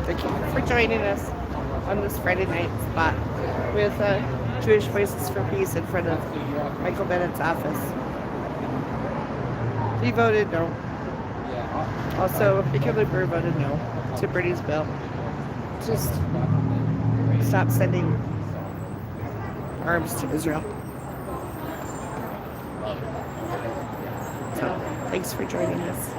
Thank you for joining us on this Friday night spot with Jewish Voices for Peace in front of Michael Bennett's office. He voted no. Also, Hickenlooper voted no to Bernie's bill. Just stop sending arms to Israel. So, thanks for joining us.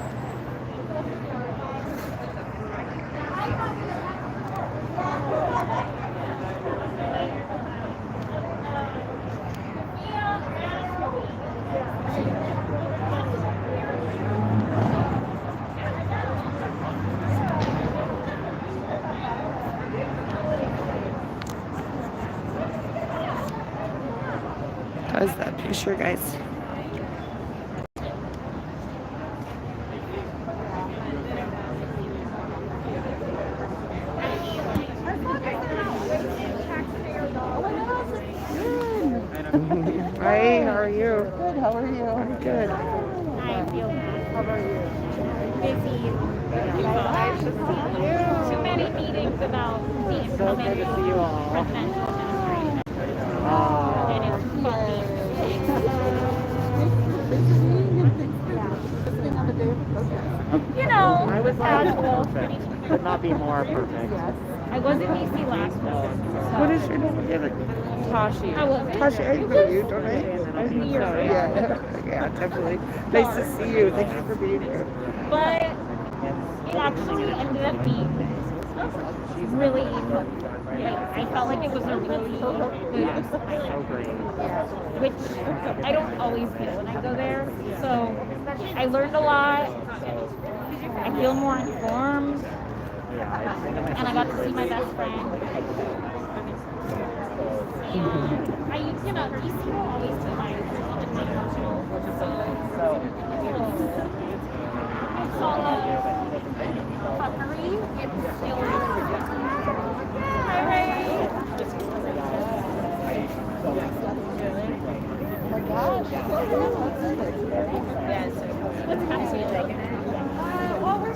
How's that picture, guys? Hi, how are you? Good, how are you? I'm good. I feel bad. How are you? Busy. Nice to see you. Too many meetings about the So good to see you all. presidential administration. Oh. And it's funny. You know, I was casual. perfect. Could not be more perfect. I was in DC last week. What is your name again? Tashi. I wasn't. Tasha, I know you, don't I? I think so, Yeah, definitely. Nice to see you. Thank you for being here. But it actually ended up being really, I felt like it was a really good assignment, which I don't always do when I go there. So I learned a lot. I feel more informed, and I got to see my best friend. And DC will always be my emotional. So it's all puckery. It's still. Hi, Ray. Oh my gosh. What's happening? Well, we're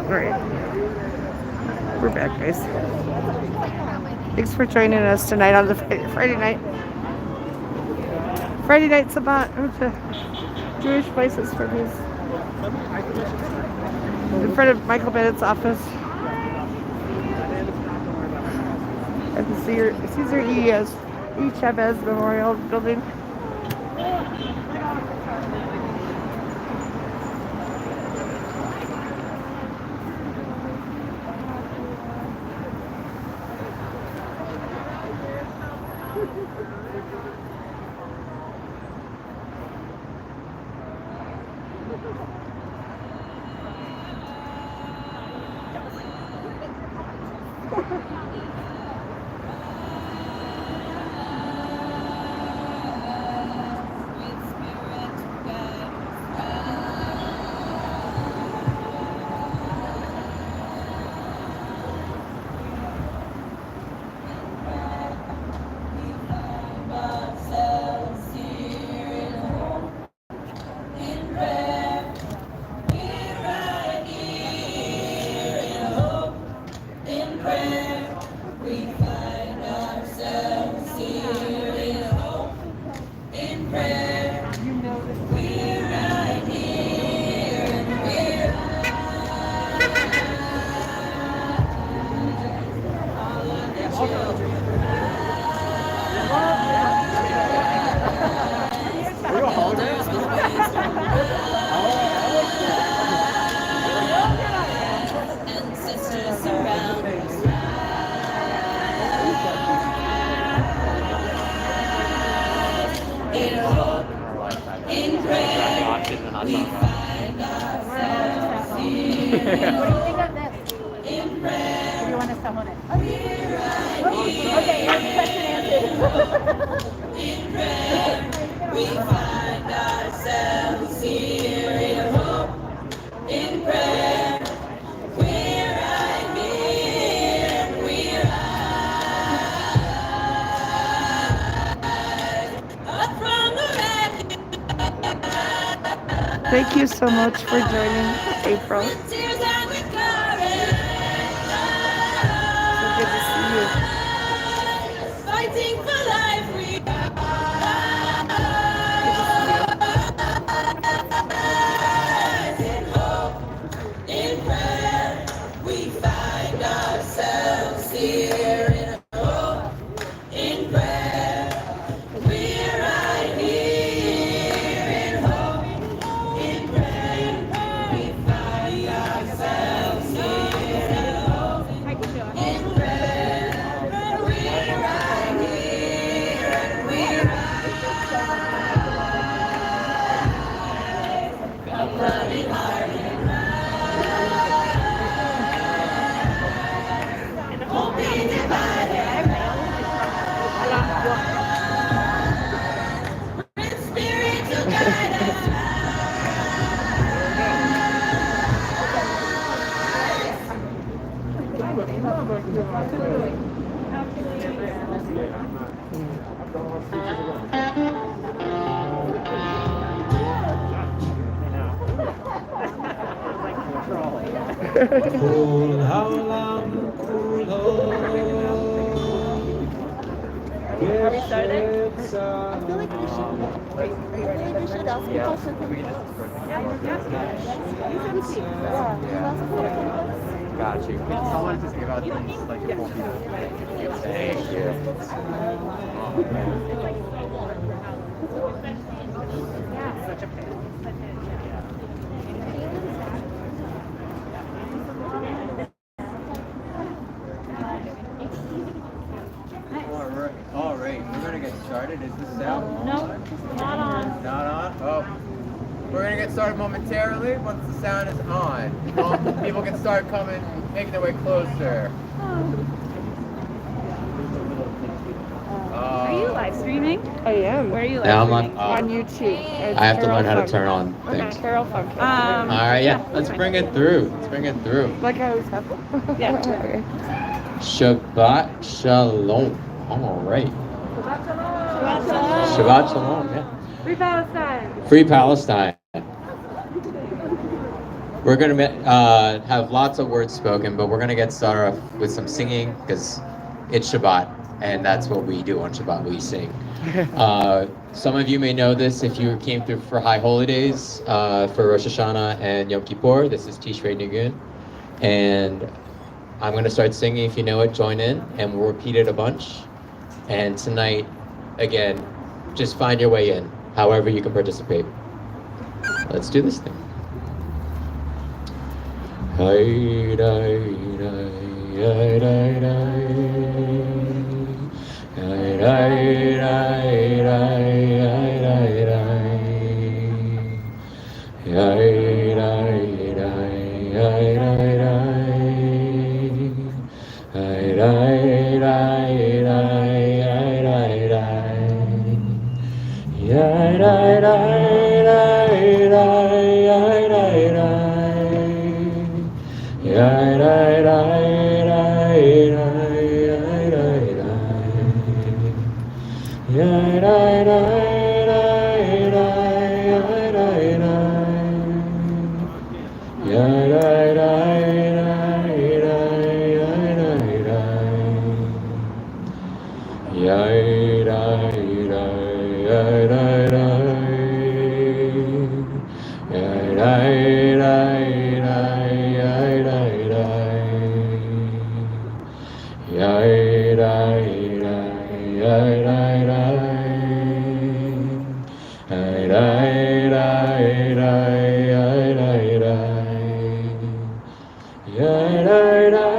Alright. We're back, guys. Thanks for joining us tonight on the Friday night. Friday night SABBAT with the Jewish Voices for Peace. In front of Michael Bennett's office. At the Caesar E. Chavez Memorial Building. What do you think of this? Or do you want us to hold it? Okay, question answered. We find ourselves here in Thank you so much for joining, April. So good to see you. Fighting for life, we Good to see you. in prayer. We find ourselves here in prayer. We're right here in hope. In prayer, we find ourselves here in hope. In prayer, we're right here and we're a running heart and won't be divided. With spiritual guidance. Cool howlam, cool ho. Yes, it's Got you. Someone just gave out these like full Thank you. All right, we're gonna get started. Is this sound No, not on. not on? Oh, we're gonna get started momentarily once the sound is on. People can start coming, making their way closer. Are you live streaming? I am. Where are you live Now I'm streaming? On YouTube. I have to learn how to turn on things. Carol Funk. All right, yeah, let's bring it through. Let's bring it through. Like I always have. Yeah. Okay. Shabbat Shalom. All right. Shabbat Shalom, yeah. Free Palestine. Free Palestine. We're going to have lots of words spoken, but we're going to get started off with some singing because it's Shabbat, and that's what we do on Shabbat, we sing. Some of you may know this if you came through for High Holy Days, for Rosh Hashanah and Yom Kippur. This is Tishrei Nigun. And I'm going to start singing. If you know it, join in, and we'll repeat it a bunch. And tonight, again, just find your way in, however you can participate. Let's do this thing. Hi, dai, dai, dai, dai, dai. Dai, dai, dai, dai, dai, dai. Dai, dai, dai, dai, dai, dai. Dai, dai, dai, dai, dai, dai. Dai, dai, dai, dai, dai, dai, dai. Dai, dai, dai, dai, dai, dai, dai. Dai, dai, dai, dai, dai, dai, dai. Dai, dai, dai, dai, dai, dai, dai. Dai, dai, dai, dai, dai. Dai, dai, dai, dai, dai, dai. Dai, dai, dai, dai, dai, dai. Dai, dai, dai, dai, dai, dai, dai. Dai, dai, dai, dai, dai, dai, dai. Dai, dai, dai,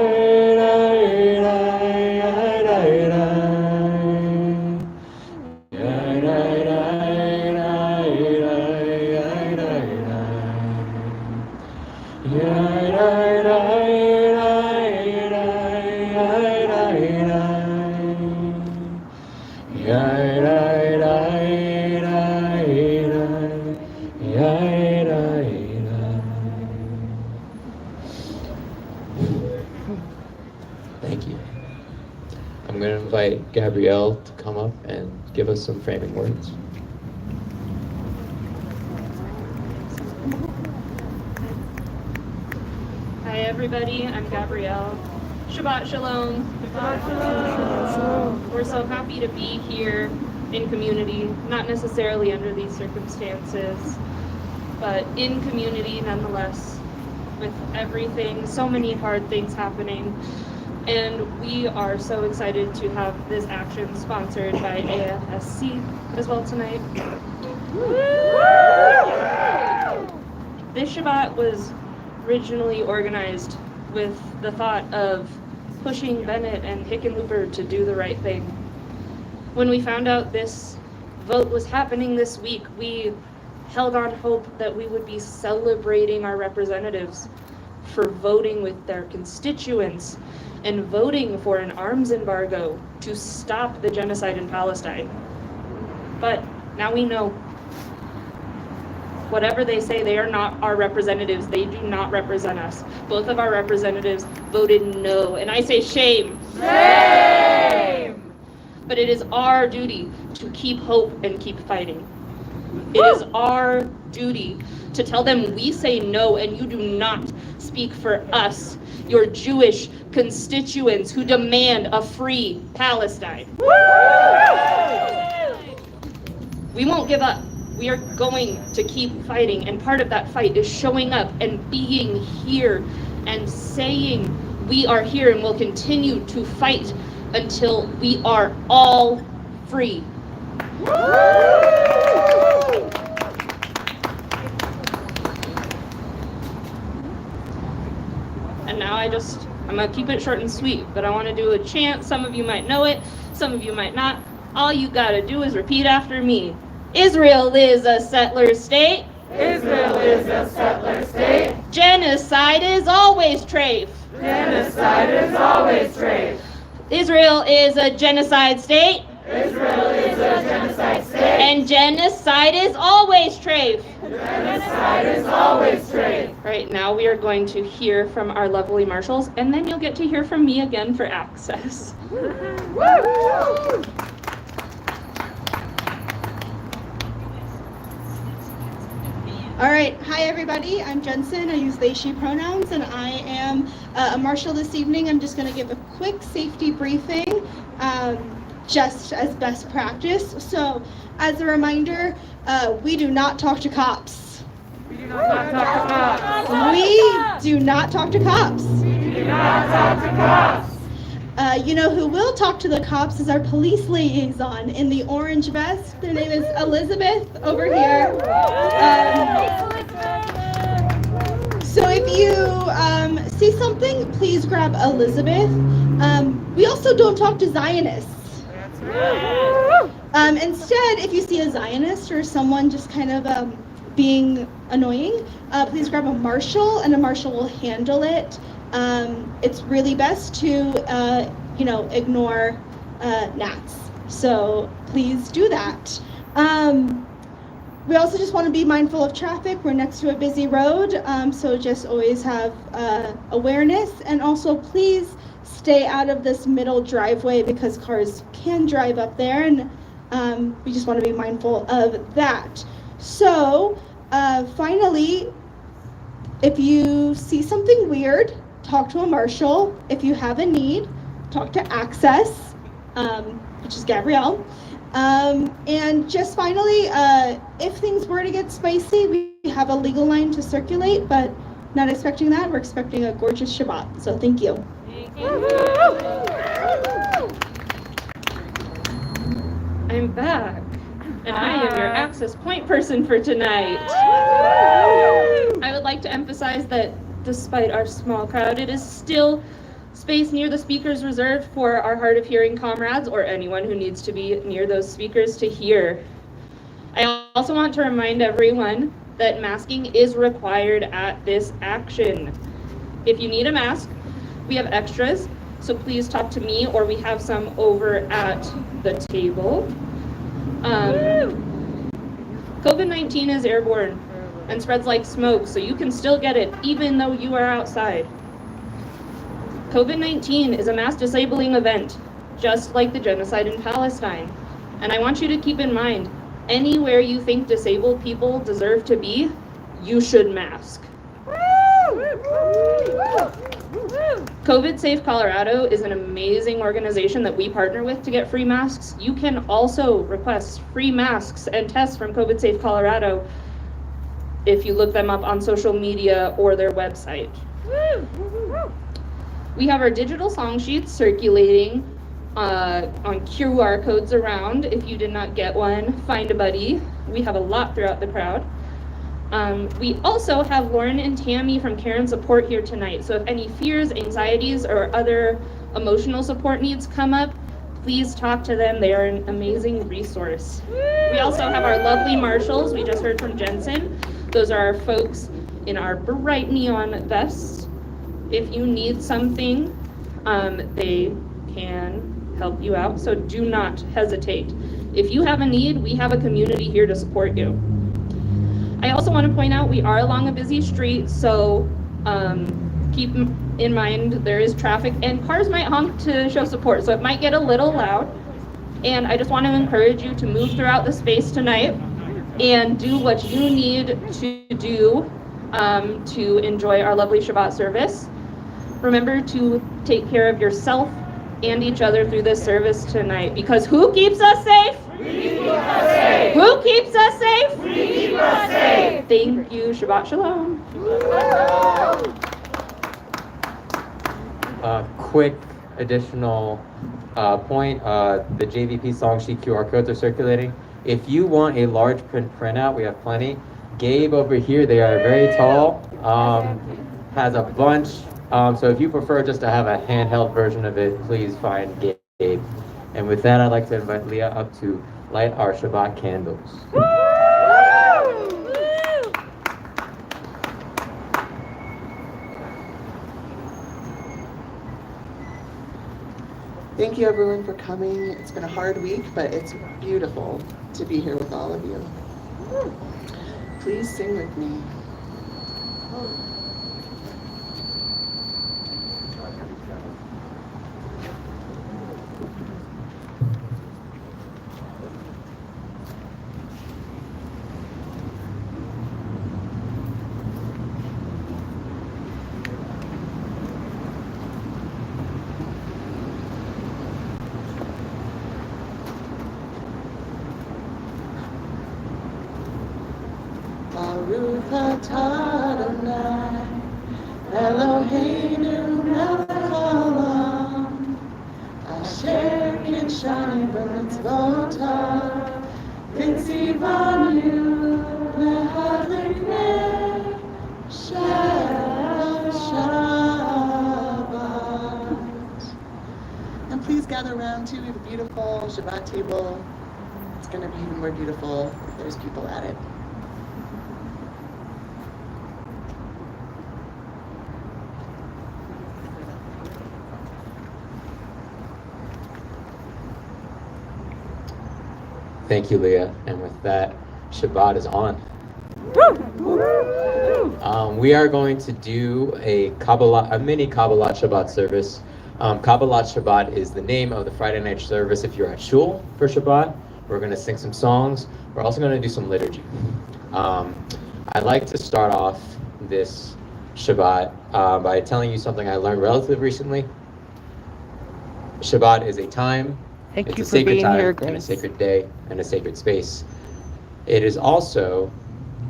dai, dai, dai, dai. Dai, dai, dai, dai, dai, dai, dai. Dai, dai, dai, dai, dai, dai, dai. Thank you. I'm going to invite Gabrielle to come up and give us some framing words. Hi everybody, I'm Gabrielle. Shabbat Shalom. Shabbat Shalom. We're so happy to be here in community, not necessarily under these circumstances, but in community nonetheless, with everything, so many hard things happening. And we are so excited to have this action sponsored by AFSC as well tonight. This Shabbat was originally organized with the thought of pushing Bennett and Hickenlooper to do the right thing. When we found out this vote was happening this week, we held on hope that we would be celebrating our representatives for voting with their constituents and voting for an arms embargo to stop the genocide in Palestine. But now we know. Whatever they say, they are not our representatives. They do not represent us. Both of our representatives voted no, and I say shame. Shame! But it is our duty to keep hope and keep fighting. It is our duty to tell them we say no and you do not speak for us, your Jewish constituents who demand a free Palestine. We won't give up. We are going to keep fighting, and part of that fight is showing up and being here and saying we are here and will continue to fight until we are all free. And now I'm gonna keep it short and sweet, but I want to do a chant. Some of you might know it, some of you might not. All you gotta do is repeat after me. Israel is a settler state. Israel is a settler state. Genocide is always trafe. Genocide is always trafe. Israel is a genocide state. Israel is a genocide state. And genocide is always trafe. Genocide is always trafe. Right now we are going to hear from our lovely marshals, and then you'll get to hear from me again for access. All right, hi everybody, I'm Jensen, I use they, she pronouns, and I am a marshal this evening. I'm just gonna give a quick safety briefing, just as best practice. So, as a reminder, we do not talk to cops. We do not talk to cops. We do not talk to cops. We do not talk to cops. You know who will talk to the cops is our police liaison in the orange vest. Their name is Elizabeth over here. So if you see something, please grab Elizabeth. We also don't talk to Zionists. Instead, if you see a Zionist or someone just kind of being annoying, please grab a marshal, and a marshal will handle it. It's really best to, ignore gnats. So please do that. We also just want to be mindful of traffic. We're next to a busy road, so just always have awareness. And also please stay out of this middle driveway because cars can drive up there, and we just want to be mindful of that. So finally, if you see something weird, talk to a marshal. If you have a need, talk to Access, which is Gabrielle. And just finally, if things were to get spicy, we have a legal line to circulate, but not expecting that. We're expecting a gorgeous Shabbat. So thank you. I'm back, and I am your access point person for tonight. I would like to emphasize that despite our small crowd, it is still space near the speakers reserved for our hard of hearing comrades or anyone who needs to be near those speakers to hear. I also want to remind everyone that masking is required at this action. If you need a mask, we have extras, so please talk to me or we have some over at the table. COVID-19 is airborne and spreads like smoke, so you can still get it even though you are outside. COVID-19 is a mass disabling event, just like the genocide in Palestine. And I want you to keep in mind, anywhere you think disabled people deserve to be, you should mask. COVID Safe Colorado is an amazing organization that we partner with to get free masks. You can also request free masks and tests from COVID Safe Colorado if you look them up on social media or their website. We have our digital song sheets circulating on QR codes around. If you did not get one, find a buddy. We have a lot throughout the crowd. We also have Lauren and Tammy from Care and Support here tonight. So if any fears, anxieties, or other emotional support needs come up, please talk to them. They are an amazing resource. We also have our lovely marshals. We just heard from Jensen. Those are our folks in our bright neon vests. If you need something, they can help you out. So do not hesitate. If you have a need, we have a community here to support you. I also want to point out we are along a busy street, so keep in mind there is traffic and cars might honk to show support, so it might get a little loud. And I just want to encourage you to move throughout the space tonight and do what you need to do to enjoy our lovely Shabbat service. Remember to take care of yourself and each other through this service tonight, because who keeps us safe? We keep us safe. Who keeps us safe? We keep us safe. Thank you. Shabbat Shalom. Quick additional point, the JVP song sheet QR codes are circulating. If you want a large print printout, we have plenty. Gabe over here, they are very tall, has a bunch. So if you prefer just to have a handheld version of it, please find Gabe. And with that, I'd like to invite Leah up to light our Shabbat candles. Thank you everyone for coming. It's been a hard week, but it's beautiful to be here with all of you. Please sing with me. Baruch atah Adonai, Eloheinu melech haolam, asher kidshanu b'mitzvotav, v'tzivanu lehadlik ner Shabbat. And please gather around too. We have a beautiful Shabbat table. It's going to be even more beautiful if there's people at it. Thank you, Leah. And with that, Shabbat is on. We are going to do a mini Kabbalat Shabbat service. Kabbalat Shabbat is the name of the Friday night service if you're at shul for Shabbat. We're going to sing some songs. We're also going to do some liturgy. I'd like to start off this Shabbat by telling you something I learned relatively recently. Shabbat is a time. Thank It's you a for sacred being time here, and a Grace. sacred day and a sacred space. It is also,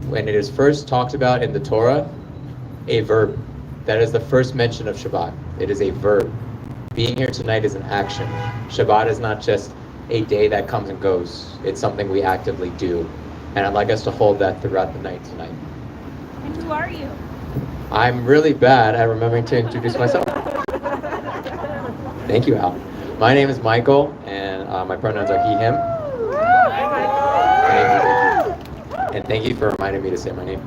when it is first talked about in the Torah, a verb. That is the first mention of Shabbat. It is a verb. Being here tonight is an action. Shabbat is not just a day that comes and goes. It's something we actively do. And I'd like us to hold that throughout the night tonight. And who are you? I'm really bad at remembering to introduce myself. Thank you, Al. My name is Michael, and my pronouns are he, him. Thank you. And thank you for reminding me to say my name.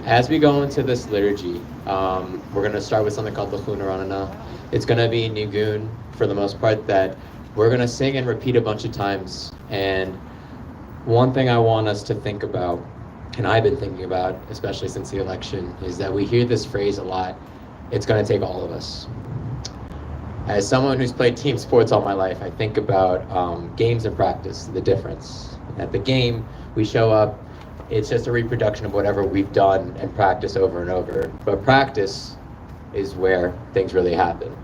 As we go into this liturgy, we're going to start with something called the Chunaranana. It's going to be Nigun, for the most part, that we're going to sing and repeat a bunch of times. And one thing I want us to think about, and I've been thinking about, especially since the election, is that we hear this phrase a lot, it's going to take all of us. As someone who's played team sports all my life, I think about games and practice, the difference. At the game, we show up It's just a reproduction of whatever we've done and practice over and over. But practice is where things really happen.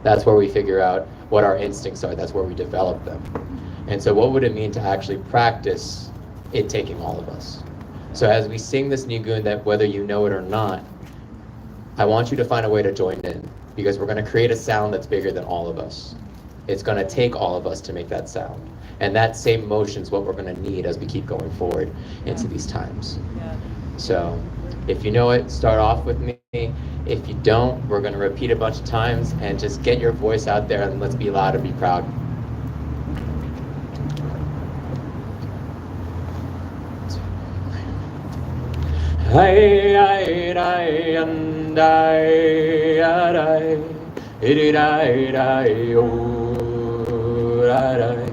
That's where we figure out what our instincts are. That's where we develop them. And so what would it mean to actually practice it taking all of us? So as we sing this Nigun, that whether you know it or not, I want you to find a way to join in, because we're going to create a sound that's bigger than all of us. It's going to take all of us to make that sound. And that same motion is what we're going to need as we keep going forward into these times. So if you know it, start off with me. If you don't, we're going to repeat a bunch of times, and just get your voice out there and let's be loud and be proud. Ay ay ay and ay ay it ay ay oh ay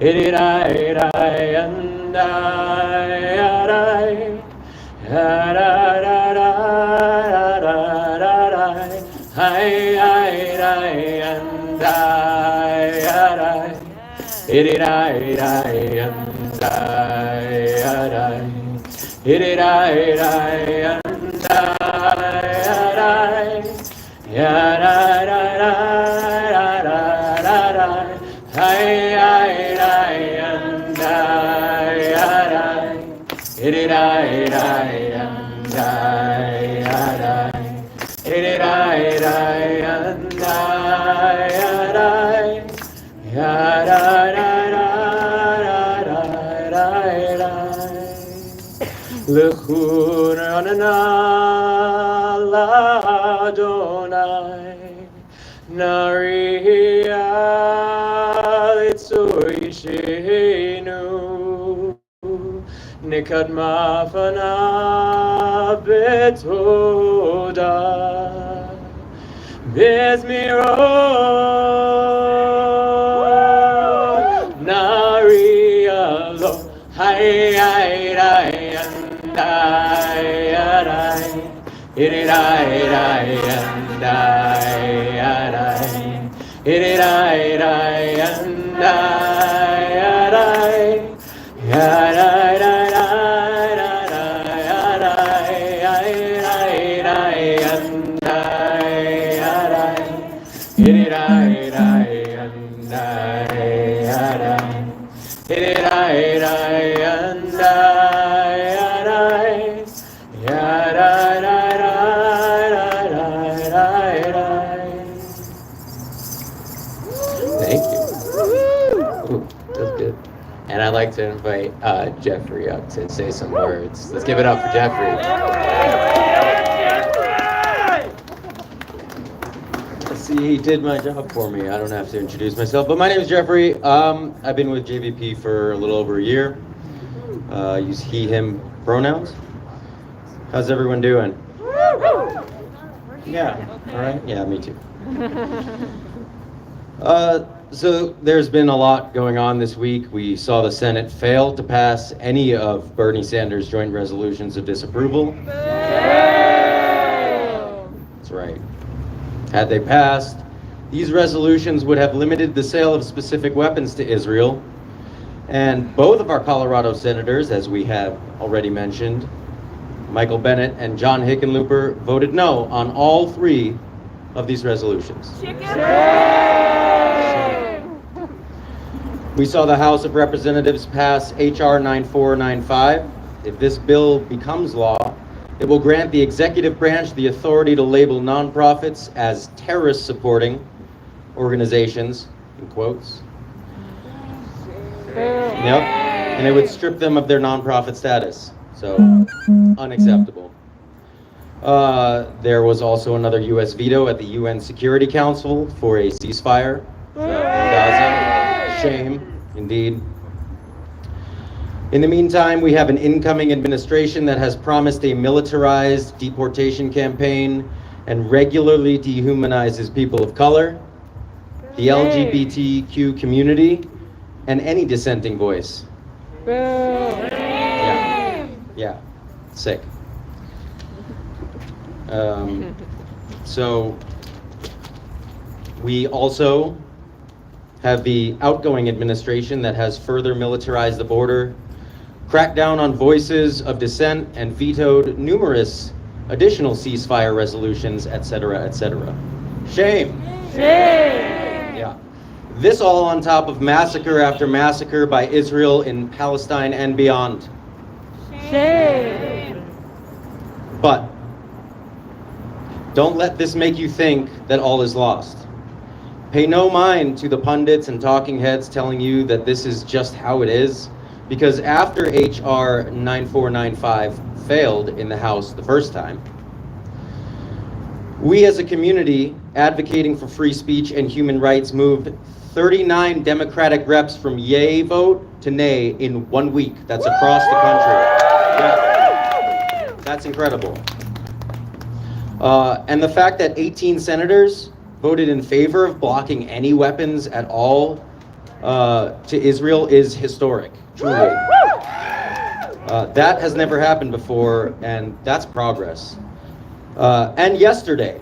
it ay ay and ay ay ay ay and ay it ay ay and ay it and L'chur anana l'Adonai Nariya litzui sheinu Nikadma fana betoda Bezmiro Nariya lo Hay ay ay and it and it Thank you. Ooh, that's good. And I'd like to invite Jeffrey up to say some words. Let's give it up for Jeffrey. Let's see, he did my job for me. I don't have to introduce myself, but my name is Jeffrey. I've been with JVP for a little over a year. Use he, him pronouns. How's everyone doing? Yeah, all right? Yeah, me too. So there's been a lot going on this week. We saw the Senate fail to pass any of Bernie Sanders' joint resolutions of disapproval. That's right. Had they passed, these resolutions would have limited the sale of specific weapons to Israel. And both of our Colorado senators, as we have already mentioned, Michael Bennett and John Hickenlooper, voted no on all three of these resolutions. We saw the House of Representatives pass H.R. 9495. If this bill becomes law, it will grant the executive branch the authority to label nonprofits as terrorist-supporting organizations, in quotes. Yep, and it would strip them of their nonprofit status. So, unacceptable. There was also another U.S. veto at the UN Security Council for a ceasefire. Gaza. Shame, indeed. In the meantime, we have an incoming administration that has promised a militarized deportation campaign and regularly dehumanizes people of color, the LGBTQ community, and any dissenting voice. Yeah, sick. So we also have the outgoing administration that has further militarized the border, cracked down on voices of dissent, and vetoed numerous additional ceasefire resolutions, etc., etc. Shame. Shame. Yeah. This all on top of massacre after massacre by Israel in Palestine and beyond. Shame. But don't let this make you think that all is lost. Pay no mind to the pundits and talking heads telling you that this is just how it is, because after H.R. 9495 failed in the House the first time, we as a community advocating for free speech and human rights moved 39 Democratic reps from yay vote to nay in 1 week. That's across the country. Yeah. That's incredible. And the fact that 18 senators voted in favor of blocking any weapons at all to Israel is historic, truly. That has never happened before, and that's progress. And yesterday,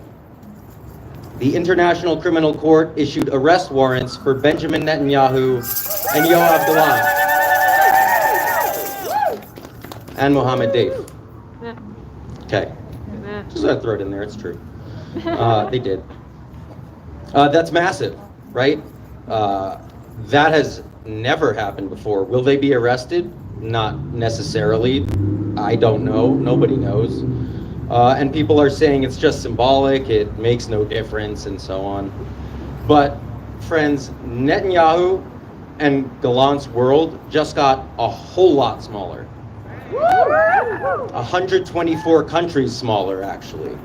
the International Criminal Court issued arrest warrants for Benjamin Netanyahu and Yoav Gallant and Mohammed Deif. Okay, just gotta throw it in there, it's true. They did. That's massive, right? That has never happened before. Will they be arrested? Not necessarily. I don't know. Nobody knows. And people are saying it's just symbolic, it makes no difference, and so on. But, friends, Netanyahu and Gallant's world just got a whole lot smaller. 124 countries smaller, actually.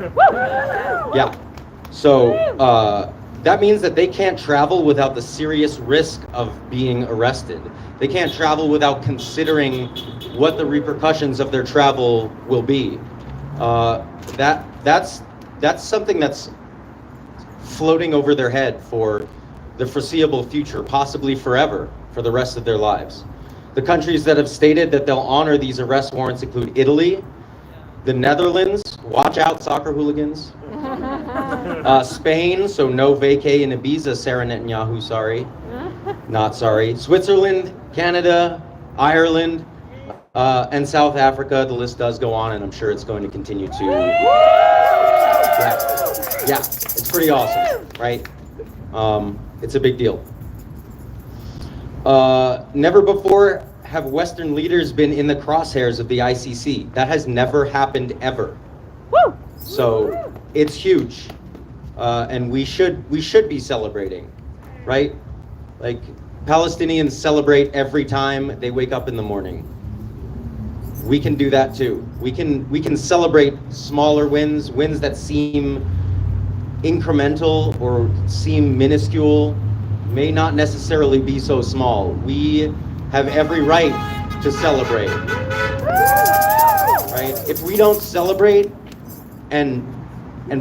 Yeah. So, that means that they can't travel without the serious risk of being arrested. They can't travel without considering what the repercussions of their travel will be. That's something that's floating over their head for the foreseeable future, possibly forever, for the rest of their lives. The countries that have stated that they'll honor these arrest warrants include Italy, the Netherlands, watch out soccer hooligans, Spain, so no vacay in Ibiza, Sarah Netanyahu, sorry, not sorry, Switzerland, Canada, Ireland, and South Africa. The list does go on, and I'm sure it's going to continue to. Yeah, it's pretty awesome, right? It's a big deal. Never before have Western leaders been in the crosshairs of the ICC. That has never happened ever. So it's huge, and we should be celebrating, right? Like Palestinians celebrate every time they wake up in the morning. We can do that too. We can celebrate smaller wins that seem incremental or seem minuscule, may not necessarily be so small. We have every right to celebrate. Right? If we don't celebrate and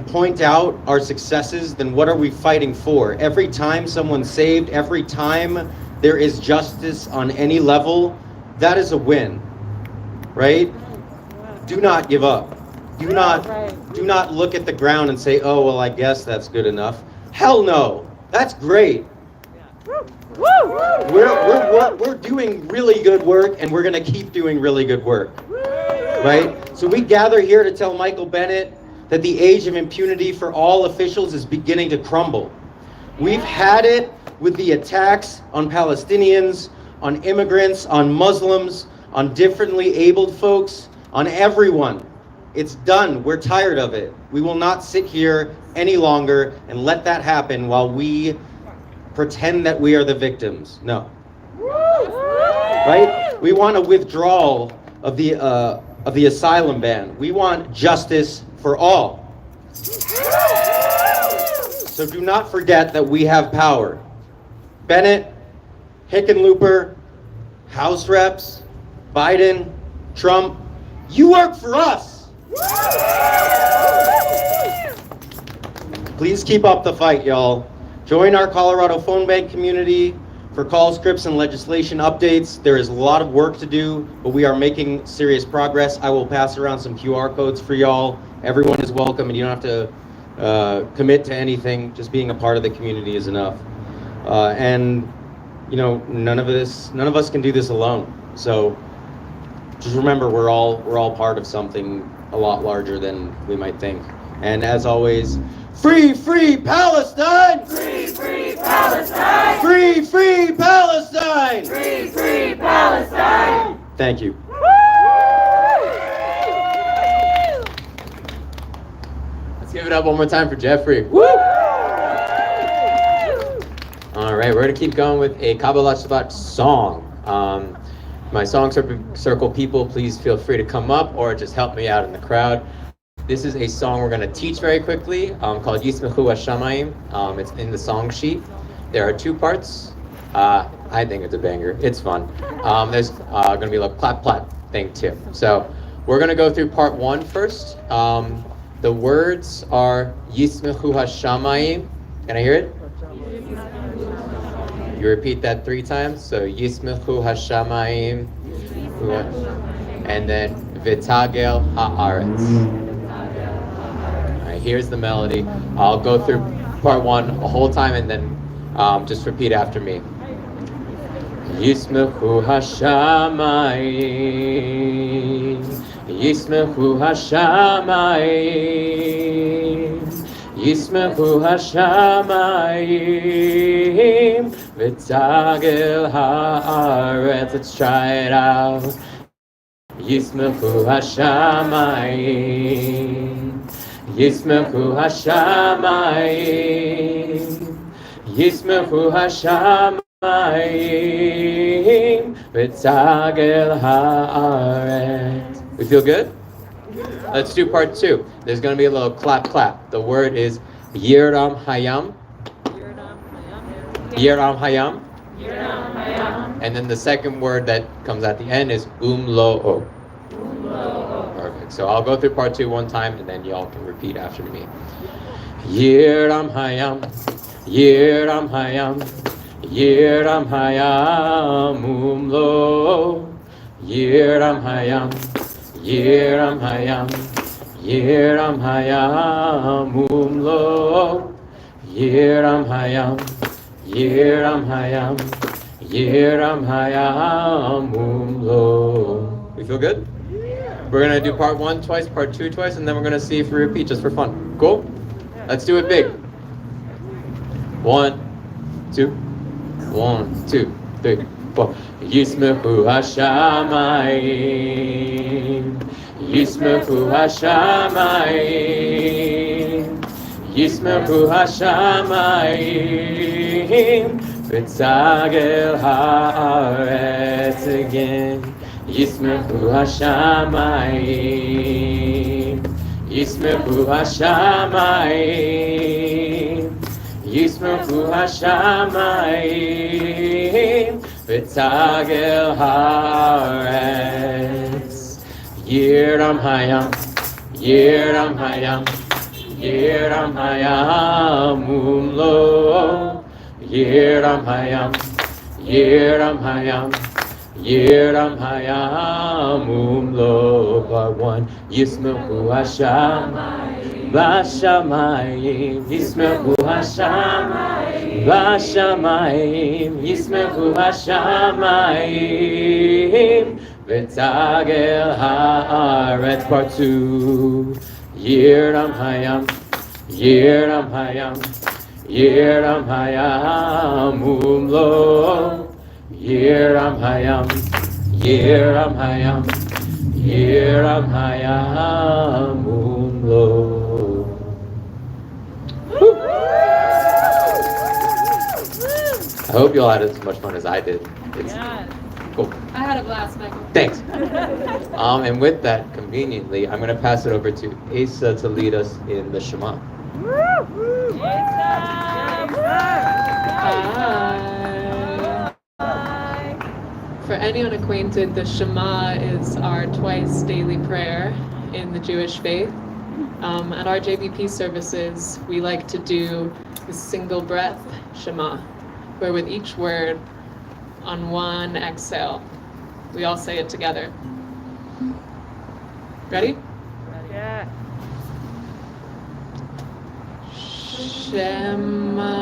point out our successes, then what are we fighting for? Every time someone's saved, every time there is justice on any level, that is a win. Right? Do not give up. Do not look at the ground and say, oh, well, I guess that's good enough. Hell no. That's great. We're doing really good work, and we're going to keep doing really good work. Right? So we gather here to tell Michael Bennett that the age of impunity for all officials is beginning to crumble. We've had it with the attacks on Palestinians, on immigrants, on Muslims, on differently abled folks, on everyone. It's done. We're tired of it. We will not sit here any longer and let that happen while we pretend that we are the victims. No. Right? We want a withdrawal of the asylum ban. We want justice for all. So do not forget that we have power. Bennett, Hickenlooper, House Reps, Biden, Trump, you work for us. Please keep up the fight, y'all. Join our Colorado phone bank community for call scripts and legislation updates. There is a lot of work to do, but we are making serious progress. I will pass around some QR codes for y'all. Everyone is welcome, and you don't have to commit to anything. Just being a part of the community is enough. And you know, none of us can do this alone. So just remember we're all part of something a lot larger than we might think. And as always, free Palestine! Free Palestine! Free Palestine! Free Palestine! Thank you. Let's give it up one more time for Jeffrey. Woo! All right, we're gonna keep going with a SABBAT song. My song circle people, please feel free to come up or just help me out in the crowd. This is a song we're gonna teach very quickly called Yismechu Hashamayim. It's in the song sheet. There are 2 parts. I think it's a banger. It's fun. There's gonna be a little clap thing too. So we're gonna go through part 1 first. The words are Yismechu Hashamayim. Can I hear it? You repeat that 3 times. So Yismechu Hashamayim, and then Vitagel Haaretz. All right, here's the melody. I'll go through part 1 a whole time, and then just repeat after me. Yismechu Hashamayim, Yismechu Hashamayim, Yismechu Hashamayim, V'tagel haaretz. Let's try it out. Yismechu Hashamayim, Yismechu Hashamayim, Yismechu Hashamayim, V'tagel haaretz. We feel good? Let's do part 2. There's going to be a little clap. The word is Yiram Hayam. Yiram Hayam. And then the second word that comes at the end is Umlo'o. Perfect. So I'll go through part 2 one time, and then y'all can repeat after me. Yiram Hayam. Yiram Hayam. Yiram Hayam. Umlo'o. Yiram Hayam. Yiram Hayam, Yiram Hayam, Umlo. Yiram Hayam, Yiram Hayam, Yiram Hayam, Umlo. We feel good? We're gonna do part 1 twice, part 2 twice, and then we're gonna see if we repeat just for fun. Cool? Let's do it big. 1, 2, 1, 2, 3, 4. Yismechu Hashamayim, Yismechu Hashamayim, Yismechu Hashamayim, V'tagel haaretz again. Yismechu Hashamayim, Yismechu Hashamayim, Yismechu Hashamayim, V'tagel haaretz. Yiram Hayam, Yiram Hayam, Yiram Hayam, Umlo. Yiram Hayam, Yiram Hayam, Yiram Hayam, Umlo. Part 1. Yismechu Hashamayim, Vashamayim, Yismechu Hashamayim, Vashamayim, Yismechu Hashamayim, V'tagel haaretz. Part 2. Yiram Hayam, Yiram Hayam, Yiram Hayam, Umlo. Yiram Hayam, Yiram Hayam, Yiram Hayam, Umlo. I hope you all had as much fun as I did. It's cool. I had a blast, Michael. Thanks. And with that, conveniently, I'm going to pass it over to Asa to lead us in the Shema. For anyone acquainted, the Shema is our twice daily prayer in the Jewish faith. At our JVP services, we like to do the single breath Shema, where with each word, on one exhale, we all say it together. Ready? Yeah. Shema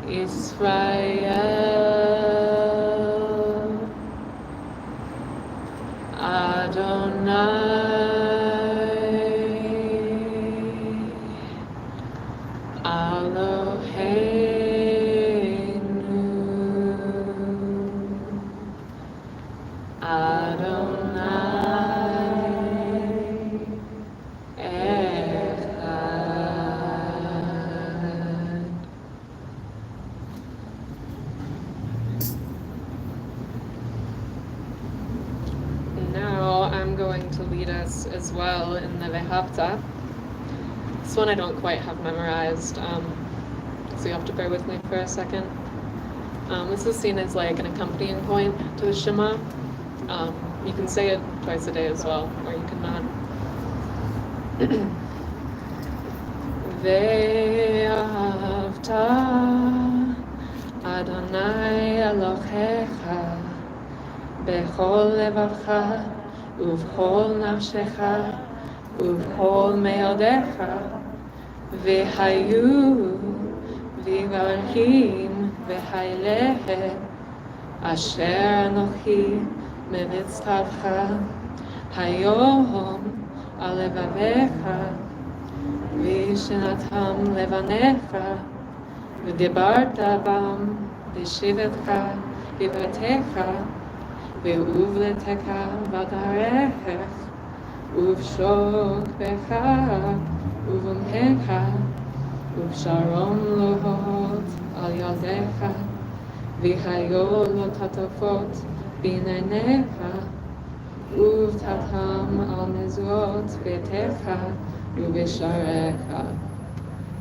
Israel. Now I'm going to lead us as well in the Vehavta. This one I don't quite have memorized, so you have to bear with me for a second. This is seen as like an accompanying point to the Shema. You can say it twice a day as well, or you can not. Ve'ahavta Adonai Elohecha bechol levavcha uvchol nafshecha uvchol meodecha vehayu vivarchim vehailehe asher anochi memitztavcha hayom alevavecha v'shinatam levanecha v'dibarta bam v'shivetcha v'vatecha v'uvletecha v'darechech uv'shokbecha uv'umhecha uv'sharom lohot al yaldecha v'hayol lo tatafot b'neinecha uv'tatam al mezot v'techa uv'sharecha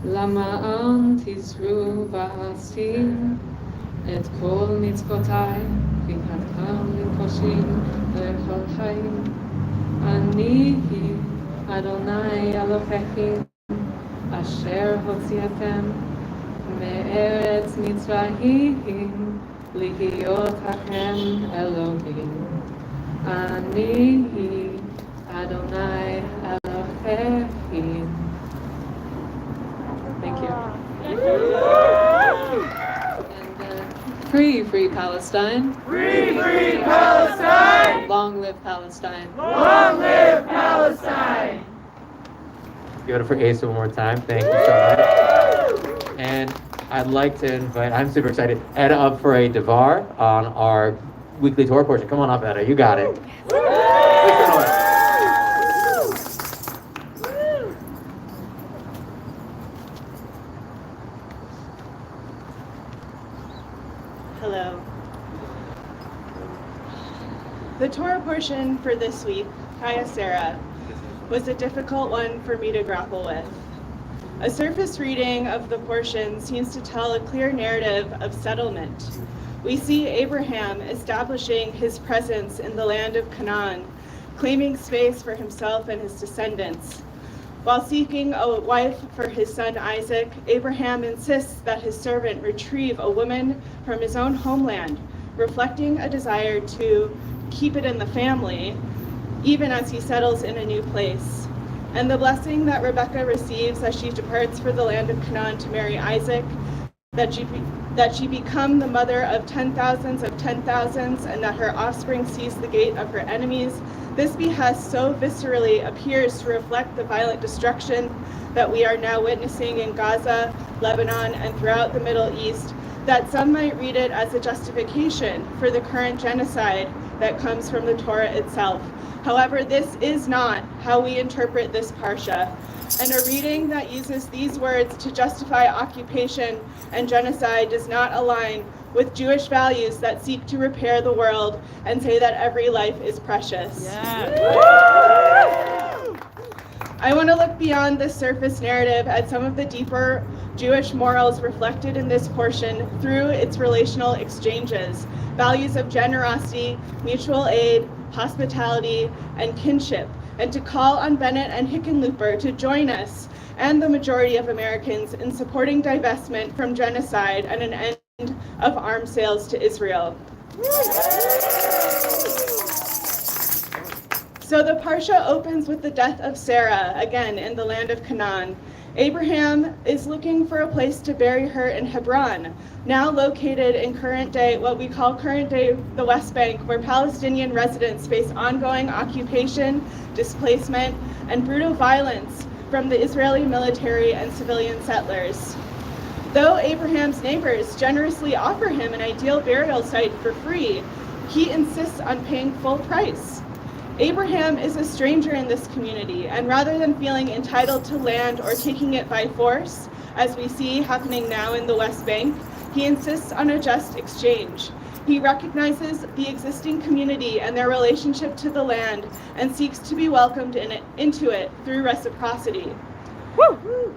Lama'an tizru v'asim et kol mitzvotai v'katam v'koshim v'echol hayim Anihi Adonai Elohechim asher hotziatem me'eretz Mitzrayim lihiyot hachem Elohim Anihi Adonai Elohechim. Thank you. Free, free Palestine. Free, free Palestine. Long live Palestine. Long live Palestine. Give it up for Asa one more time. Thank you so much. And I'd like to invite, I'm super excited, Eda up for a Devar on our weekly Torah portion. Come on up, Eda. You got it. Hello. The Torah portion for this week, Kaya Sarah, was a difficult one for me to grapple with. A surface reading of the portion seems to tell a clear narrative of settlement. We see Abraham establishing his presence in the land of Canaan, claiming space for himself and his descendants. While seeking a wife for his son Isaac, Abraham insists that his servant retrieve a woman from his own homeland, reflecting a desire to keep it in the family, even as he settles in a new place. And the blessing that Rebekah receives as she departs for the land of Canaan to marry Isaac, that she become the mother of 10,000s of 10,000s, and that her offspring sees the gate of her enemies. This behest so viscerally appears to reflect the violent destruction that we are now witnessing in Gaza, Lebanon, and throughout the Middle East, that some might read it as a justification for the current genocide that comes from the Torah itself. However, this is not how we interpret this parsha, and a reading that uses these words to justify occupation and genocide does not align with Jewish values that seek to repair the world and say that every life is precious. I want to look beyond this surface narrative at some of the deeper Jewish morals reflected in this portion through its relational exchanges, values of generosity, mutual aid, hospitality, and kinship, and to call on Bennett and Hickenlooper to join us and the majority of Americans in supporting divestment from genocide and an end of arms sales to Israel. So the parsha opens with the death of Sarah, again in the land of Canaan. Abraham is looking for a place to bury her in Hebron, now located in what we call current day the West Bank, where Palestinian residents face ongoing occupation, displacement, and brutal violence from the Israeli military and civilian settlers. Though Abraham's neighbors generously offer him an ideal burial site for free, he insists on paying full price. Abraham is a stranger in this community, and rather than feeling entitled to land or taking it by force, as we see happening now in the West Bank, he insists on a just exchange. He recognizes the existing community and their relationship to the land and seeks to be welcomed into it through reciprocity. Woo!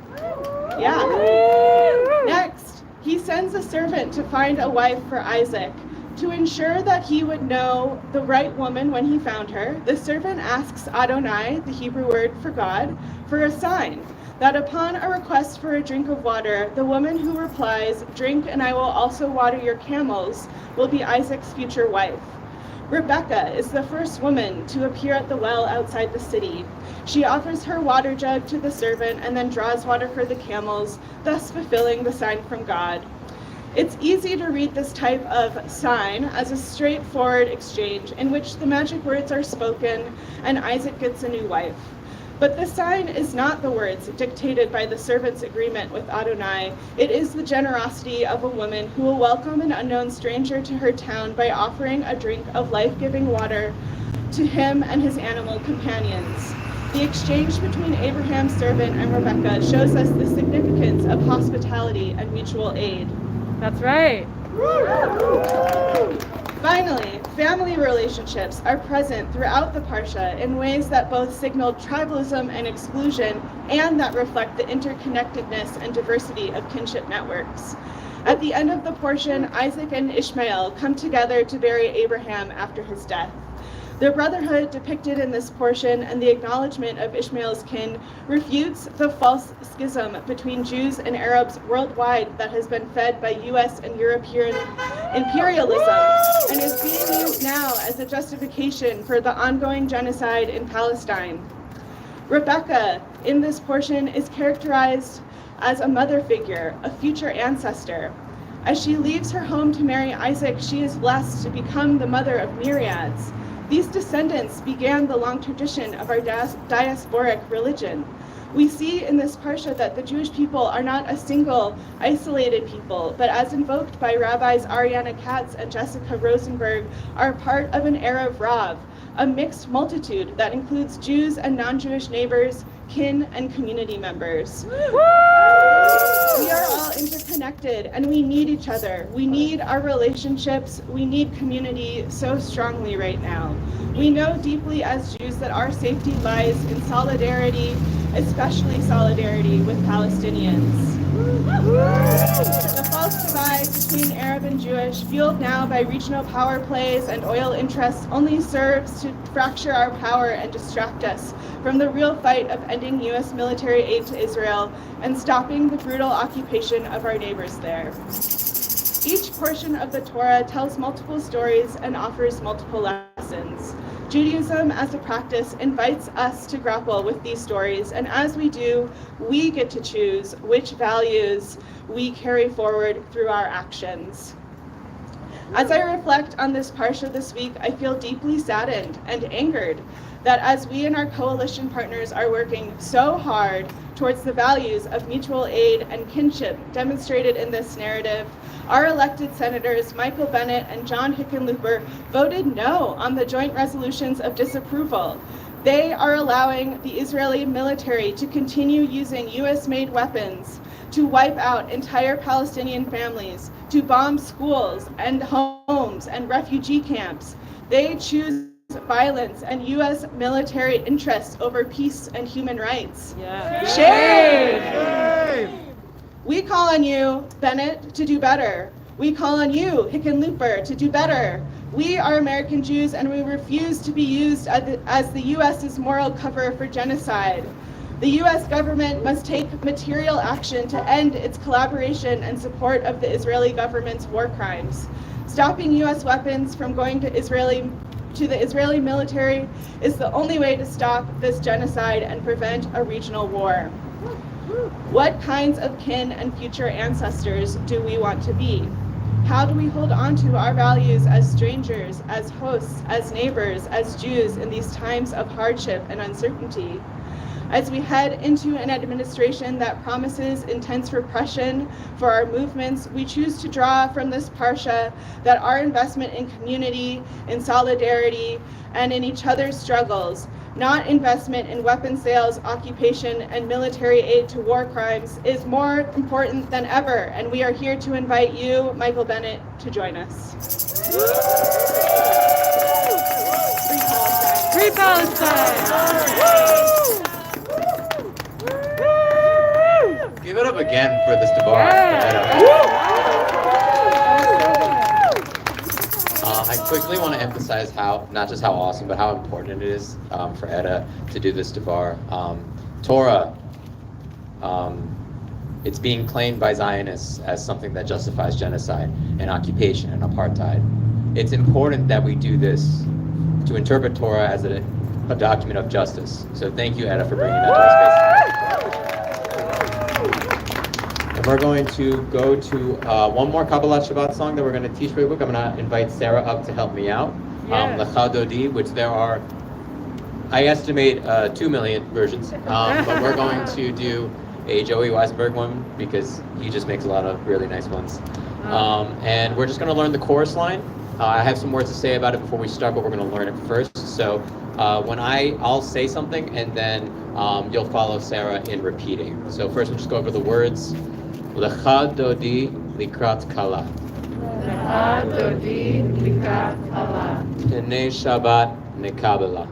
Yeah. Next, he sends a servant to find a wife for Isaac. To ensure that he would know the right woman when he found her, the servant asks Adonai, the Hebrew word for God, for a sign, that upon a request for a drink of water, the woman who replies, "Drink and I will also water your camels," will be Isaac's future wife. Rebecca is the first woman to appear at the well outside the city. She offers her water jug to the servant and then draws water for the camels, thus fulfilling the sign from God. It's easy to read this type of sign as a straightforward exchange in which the magic words are spoken and Isaac gets a new wife. But the sign is not the words dictated by the servant's agreement with Adonai. It is the generosity of a woman who will welcome an unknown stranger to her town by offering a drink of life-giving water to him and his animal companions. The exchange between Abraham's servant and Rebecca shows us the significance of hospitality and mutual aid. That's right. Finally, family relationships are present throughout the Parsha in ways that both signal tribalism and exclusion and that reflect the interconnectedness and diversity of kinship networks. At the end of the portion, Isaac and Ishmael come together to bury Abraham after his death. The brotherhood depicted in this portion and the acknowledgement of Ishmael's kin refutes the false schism between Jews and Arabs worldwide that has been fed by U.S. and European imperialism and is being used now as a justification for the ongoing genocide in Palestine. Rebecca, in this portion, is characterized as a mother figure, a future ancestor. As she leaves her home to marry Isaac, she is blessed to become the mother of myriads. These descendants began the long tradition of our diasporic religion. We see in this parsha that the Jewish people are not a single, isolated people, but as invoked by Rabbis Ariana Katz and Jessica Rosenberg, are part of an Erev Rav, a mixed multitude that includes Jews and non-Jewish neighbors, kin, and community members. We are all interconnected and we need each other. We need our relationships. We need community so strongly right now. We know deeply as Jews that our safety lies in solidarity, especially solidarity with Palestinians. The false divide between Arab and Jewish, fueled now by regional power plays and oil interests, only serves to fracture our power and distract us from the real fight of ending U.S. military aid to Israel and stopping the brutal occupation of our neighbors there. Each portion of the Torah tells multiple stories and offers multiple lessons. Judaism as a practice invites us to grapple with these stories, and as we do, we get to choose which values we carry forward through our actions. As I reflect on this parsha this week, I feel deeply saddened and angered that as we and our coalition partners are working so hard towards the values of mutual aid and kinship demonstrated in this narrative, our elected senators, Michael Bennett and John Hickenlooper, voted no on the joint resolutions of disapproval. They are allowing the Israeli military to continue using US-made weapons to wipe out entire Palestinian families, to bomb schools and homes and refugee camps. They choose violence and U.S. military interests over peace and human rights. Yeah. Shame! We call on you, Bennett, to do better. We call on you, Hickenlooper, to do better. We are American Jews and we refuse to be used as the U.S.'s moral cover for genocide. The U.S. government must take material action to end its collaboration and support of the Israeli government's war crimes. Stopping U.S. weapons from going to the Israeli military is the only way to stop this genocide and prevent a regional war. What kinds of kin and future ancestors do we want to be? How do we hold on to our values as strangers, as hosts, as neighbors, as Jews in these times of hardship and uncertainty? As we head into an administration that promises intense repression for our movements, we choose to draw from this parsha that our investment in community, in solidarity, and in each other's struggles, not investment in weapon sales, occupation, and military aid to war crimes, is more important than ever. And we are here to invite you, Michael Bennett, to join us. Free Palestine! Give it up again for this debar. I quickly want to emphasize how, not just how awesome, but how important it is for Etta to do this debar. Torah, it's being claimed by Zionists as something that justifies genocide and occupation and apartheid. It's important that we do this to interpret Torah as a document of justice. So thank you, Etta, for bringing that to our space. And we're going to go to one more Kabbalat Shabbat song that we're going to teach real quick. I'm going to invite Sarah up to help me out. Lecha Dodi, which there are, I estimate 2 million versions. But we're going to do a Joey Weisberg one because he just makes a lot of really nice ones. And we're just going to learn the chorus line. I have some words to say about it before we start, but we're going to learn it first. So when I'll say something, and then you'll follow Sarah in repeating. So first we'll just go over the words. Lecha Dodi Likrat Kala. Lecha Dodi Likrat Kala. Pnei Shabbat Nekabela.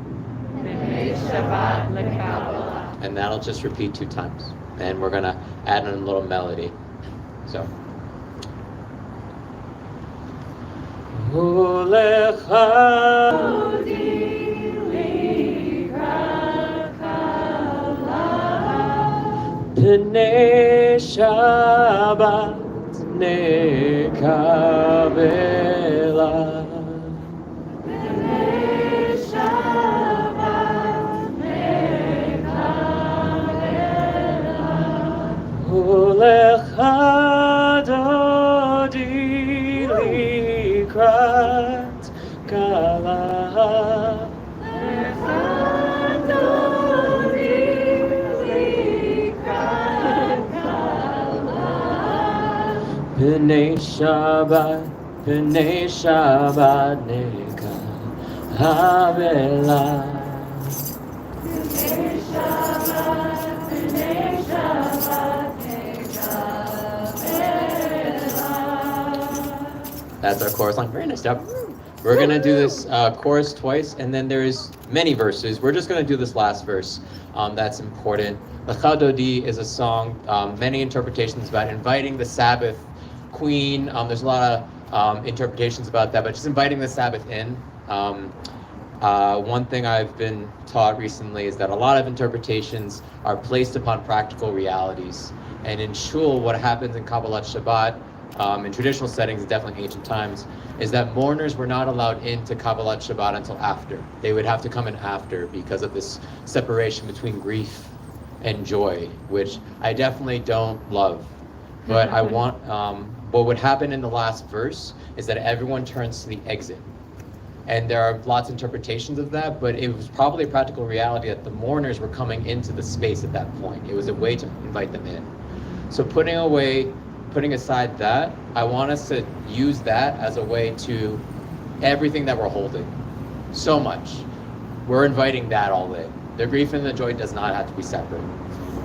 Pnei Shabbat Nekabela. And that'll just repeat 2 times. And we're going to add in a little melody. So. Lecha Dodi Likrat Kala. Pnei Shabbat Nekabela. Pnei Shabbat Nekabela. Lecha Dodi Likrat Kala. Pnei Shabbat Nekabela. Pnei Shabbat Nekabela. That's our chorus line. Very nice job. We're going to do this chorus twice, and then there's many verses. We're just going to do this last verse. That's important. Lecha Dodi is a song, many interpretations about inviting the Sabbath queen. There's a lot of interpretations about that, but just inviting the Sabbath in. One thing I've been taught recently is that a lot of interpretations are placed upon practical realities. And in shul, what happens in Kabbalat Shabbat, in traditional settings, definitely ancient times, is that mourners were not allowed into Kabbalat Shabbat until after. They would have to come in after because of this separation between grief and joy, which I definitely don't love. But I want, what would happen in the last verse is that everyone turns to the exit. And there are lots of interpretations of that, but it was probably a practical reality that the mourners were coming into the space at that point. It was a way to invite them in. So putting aside that, I want us to use that as a way to everything that we're holding. So much. We're inviting that all in. The grief and the joy does not have to be separate.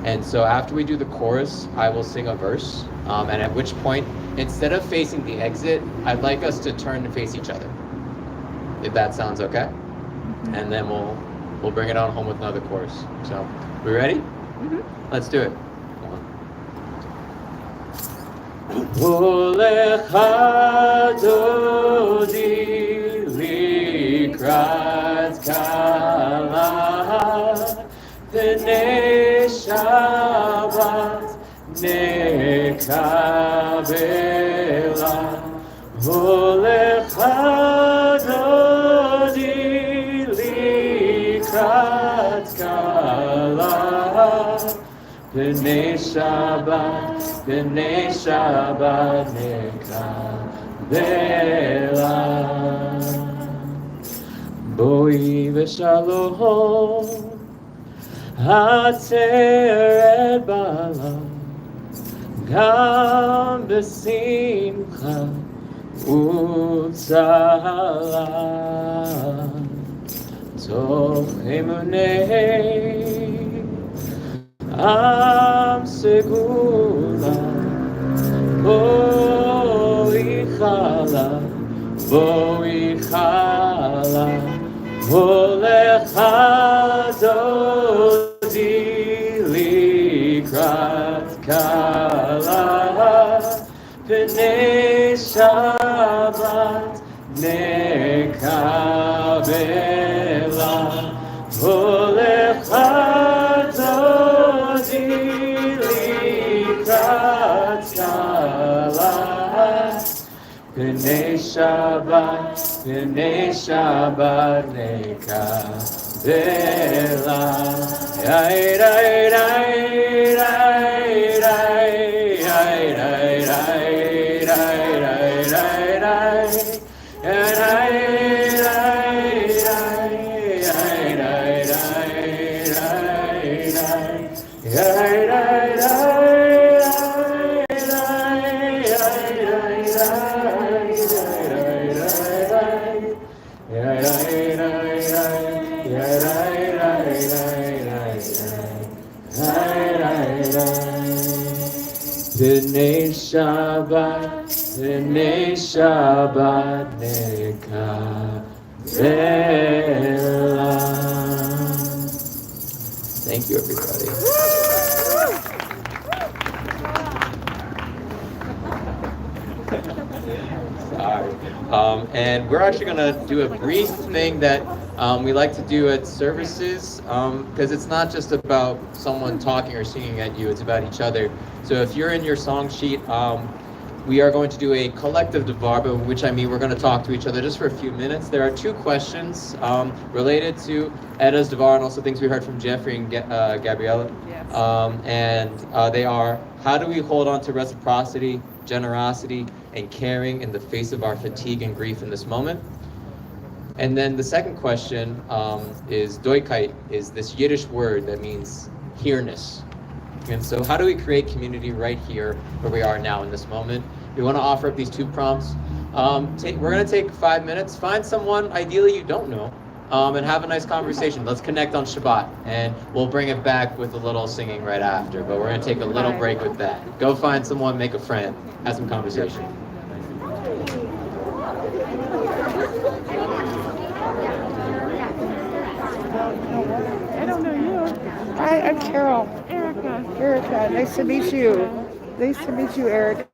And so after we do the chorus, I will sing a verse. And at which point, instead of facing the exit, I'd like us to turn and face each other. If that sounds okay. And then we'll bring it on home with another chorus. So, we ready? Mm-hmm. Let's do it. Lecha Dodi Likrat Kala. Pnei Shabbat Nekabela. Lecha Dodi Likrat Kala. B'nei Shabbat nekabela. Boi v'shalom, ateret bala, gam b'simcha u'tzala. Toch emunei am segula, boi chala, holecha dodi likrat kala, B'nei Shabbat nekabela, holecha dodi likrat kala, B'nei Shabbat nekabela. Yai rai rai rai rai rai rai rai rai rai rai rai. Yai rai rai rai rai rai rai rai rai. Yai rai rai B'nei Shabbat nekabela. Thank you, everybody. Sorry. And we're actually going to do a brief thing that we like to do at services, because it's not just about someone talking or singing at you, it's about each other. So if you're in your song sheet, we are going to do a collective devar, by which I mean we're going to talk to each other just for a few minutes. There are two questions related to Edda's devar and also things we heard from Jeffrey and Gabriella. Yes. They are, how do we hold on to reciprocity, generosity, and caring in the face of our fatigue and grief in this moment? And then the second question is doikait, is this Yiddish word that means here-ness. And so how do we create community right here where we are now in this moment? We want to offer up these two prompts. We're going to take 5 minutes. Find someone, ideally you don't know, and have a nice conversation. Let's connect on Shabbat, and we'll bring it back with a little singing right after. But we're going to take a little break with that. Go find someone, make a friend, have some conversation. I don't know you. Hi, I'm Carol. Erica, nice to meet you. Nice to meet you, Erica.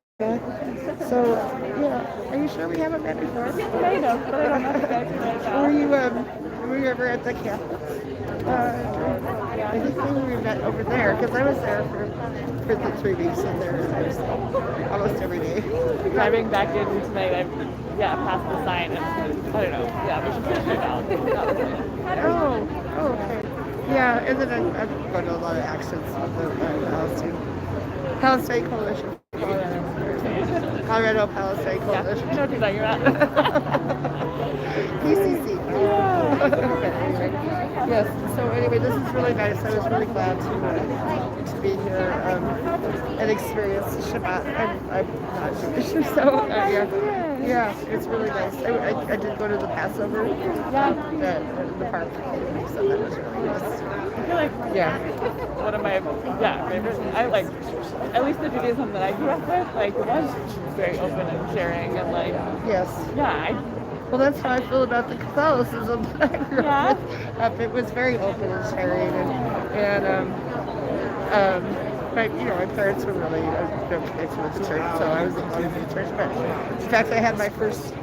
So, yeah, are you sure we haven't met before? Kind of, but I don't know if you guys Were you ever at the camp? I think maybe we met over there, because I was there for the 3 weeks, and there I was almost every day. driving back in tonight, past the sign, and I don't know, we should finish it out. Oh, okay. Yeah, and then I'm going to a lot of actions with the Palestine Coalition. Colorado Palestine Coalition. I know what you're at. PCC. Yes. So anyway, this is really nice. I was really glad to be here and experience Shabbat. I'm not Jewish, so yeah, it's really nice. I did go to the Passover. At the park. So that was really nice. I feel like one of my favorites. I like at least the Judaism that I grew up with. Like it was very open and sharing and like well, that's how I feel about the Catholicism that I grew up with. It was very open and sharing, but my parents were really connected with the church, so I was involved in the church. But in fact, I had my first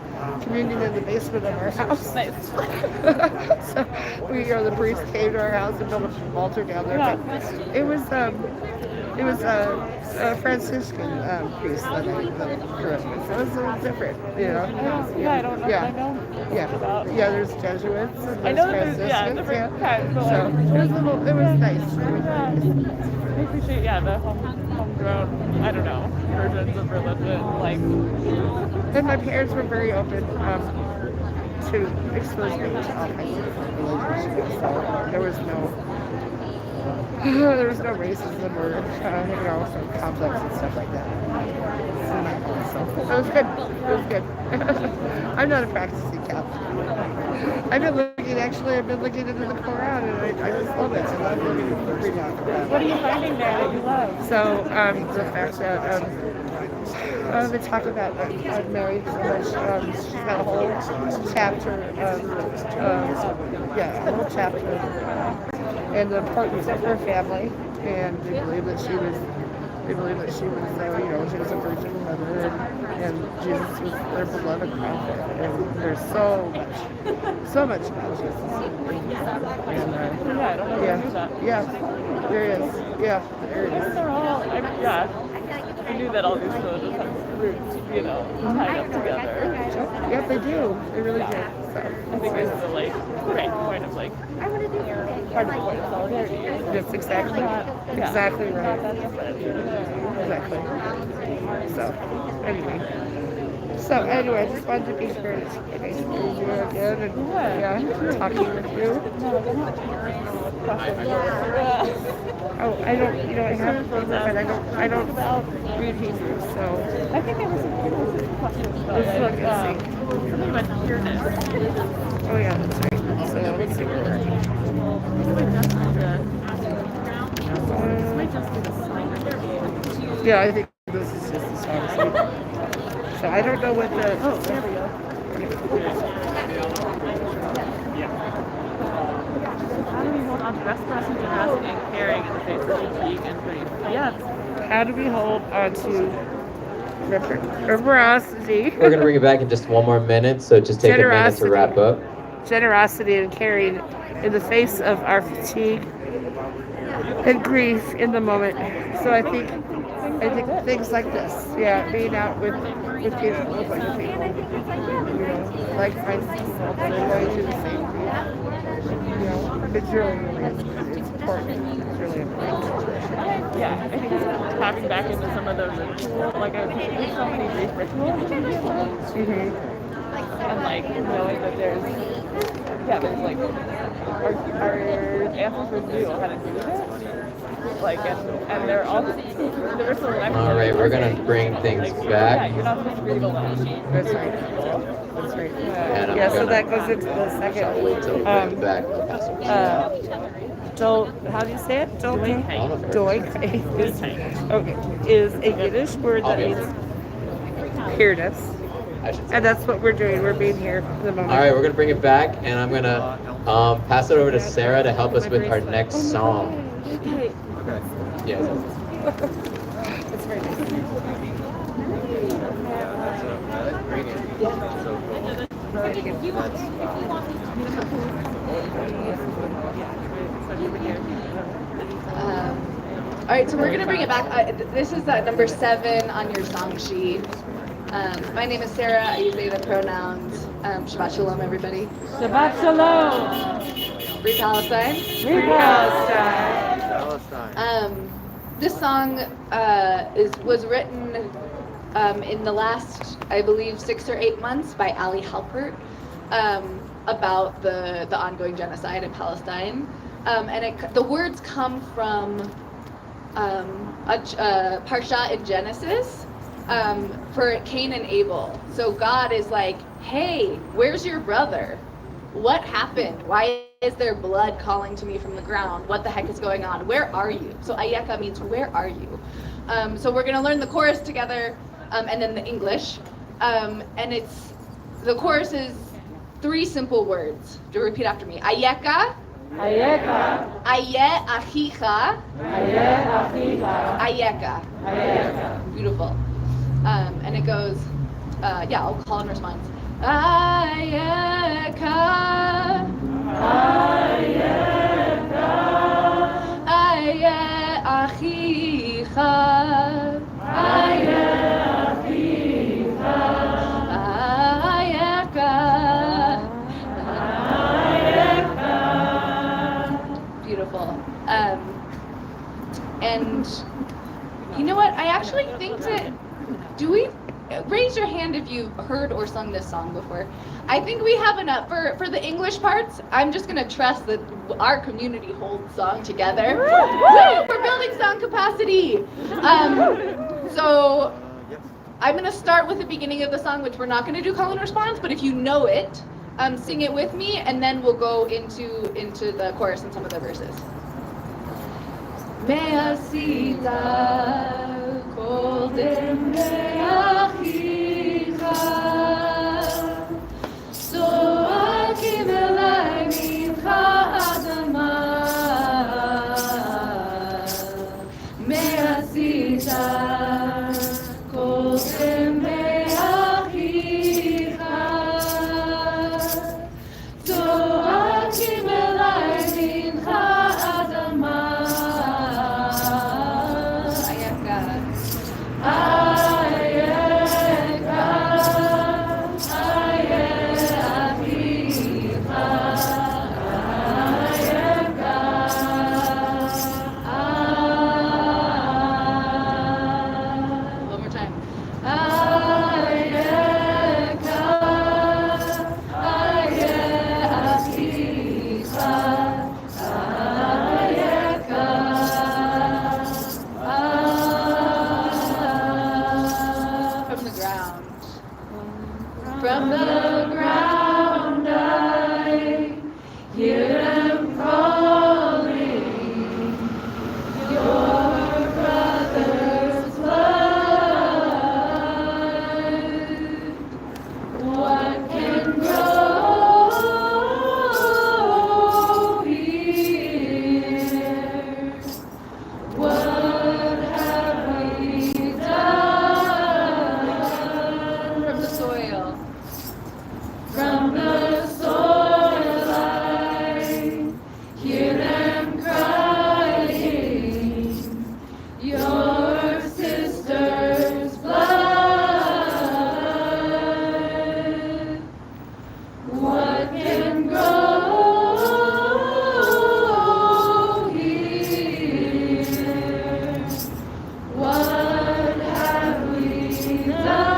communion in the basement of our house. Nice. So the priest came to our house and built an altar down there. Yeah. But it was a Franciscan priest that I grew up with. So it was a little different, Yeah, I don't know. Yeah. I know. Yeah, there's Jesuits and I there's know there's Franciscans. different kinds. But So it was nice. I appreciate the homegrown, I don't know, versions of religion. Like, And my parents were very open to expose me to all kinds of religions. So there was no racism or some conflicts and stuff like that. So it was good. It was good. I'm not a practicing Catholic. I've been looking into the Quran, and I just love it. I love reading the Quran. what are you finding there that you love? So the fact that they talk about Mary so much. She's got a whole chapter a whole chapter and the importance of her family, and they believe that she was she was a virgin mother, and Jesus was their beloved prophet, and there's so much about Jesus. And, I don't know if I knew that. there is. Yeah, there I think is. they're all, I knew that all these religions have roots, tied up together. Yeah, they do. They really do. So, I think it's the point of part of the point of solidarity. that's exactly right. Exactly. So anyway, I just wanted to be here to basically you again and talking with you. Oh, I don't, I have Hebrew, but I don't read Hebrew, so. I think there was some questions about Let's look and see. something about pureness. Oh yeah, that's right. So let's see where yeah, I think this is just the song. So I don't know what the. Oh, there we go. How do we hold on to reciprocity, generosity, and caring in the face of fatigue and grief? Yes. How do we hold on to reciprocity? We're gonna bring it back in just one more minute, so just take a minute to wrap up. Generosity and caring in the face of our fatigue and grief in the moment. So I think things like this, being out with people, with other people, like-minded people that are going through the same thing. It's really it's important. It's really important. Yeah, I think tapping back into some of those rituals, there's so many grief rituals. And knowing that there's our ancestors knew how to do this. And they're all the rituals. All right, we're gonna bring things back. You're not supposed to grieve alone. That's right. That's right. And So that goes into the second. Wait till we bring it back. I'll pass it to you. How do you say it? Doink. Doink. Okay. Is a Yiddish word that means here-ness. And that's what we're doing. We're being here for the moment. All right, we're gonna bring it back, and I'm gonna pass it over to Sarah to help us with our next song. Okay. Yes. It's very nice. All right, so we're going to bring it back. This is number 7 on your song sheet. My name is Sarah. I use they, the pronouns. Shabbat Shalom, everybody. Shabbat Shalom. Free Palestine. Free Palestine. This song was written in the last, I believe, 6 or 8 months by Ali Halpert about the ongoing genocide in Palestine. And the words come from a parsha in Genesis for Cain and Abel. So God is like, hey, where's your brother? What happened? Why is there blood calling to me from the ground? What the heck is going on? Where are you? So Ayeka means where are you? So we're gonna learn the chorus together and then the English. And the chorus is 3 simple words. Do repeat after me. Ayeka. Ayeka. Aye achicha. Aye achicha. Ayeka. Ayeka. Beautiful. And it goes, I'll call and response. Ayeka. And you know what? I actually think that, raise your hand if you've heard or sung this song before. I think we have enough for the English parts. I'm just gonna trust that our community holds song together. Woo! We're building song capacity. So I'm gonna start with the beginning of the song, which we're not gonna do call and response, but if you know it, sing it with me, and then we'll go into the chorus and some of the verses. Me'asita kodem le'achicha zo'akim elai mincha adama Me'asita kodem le'achicha zo'akim elai mincha adama From the ground I hear them calling, your brother's blood. What can grow here? What have we done? From the soil. From the soil I hear them crying, your sister's blood. What can grow here? What have we done?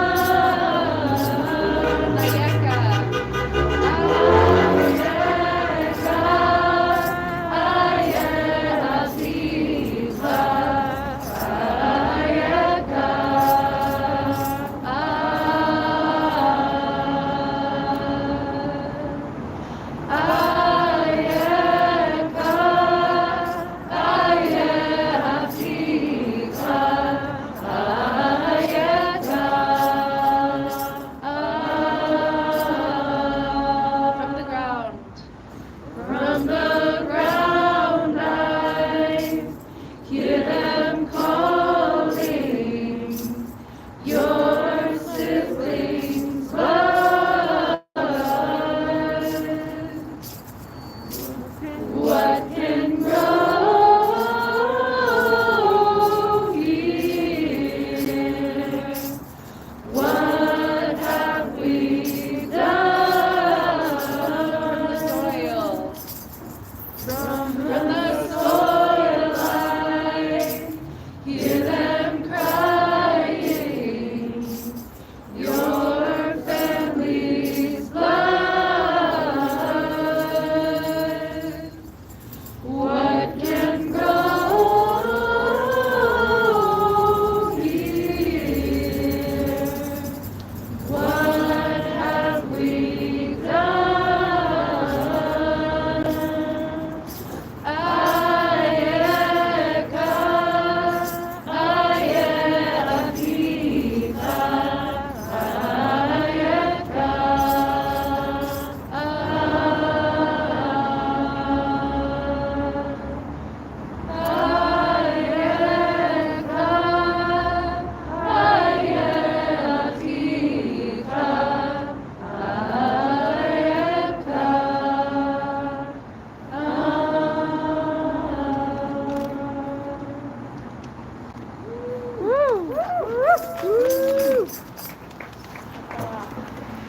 From the ground I hear them calling, your siblings' blood. What can grow here? What have we done? From the soil I hear them crying, your family's blood. What can grow here? What have we done?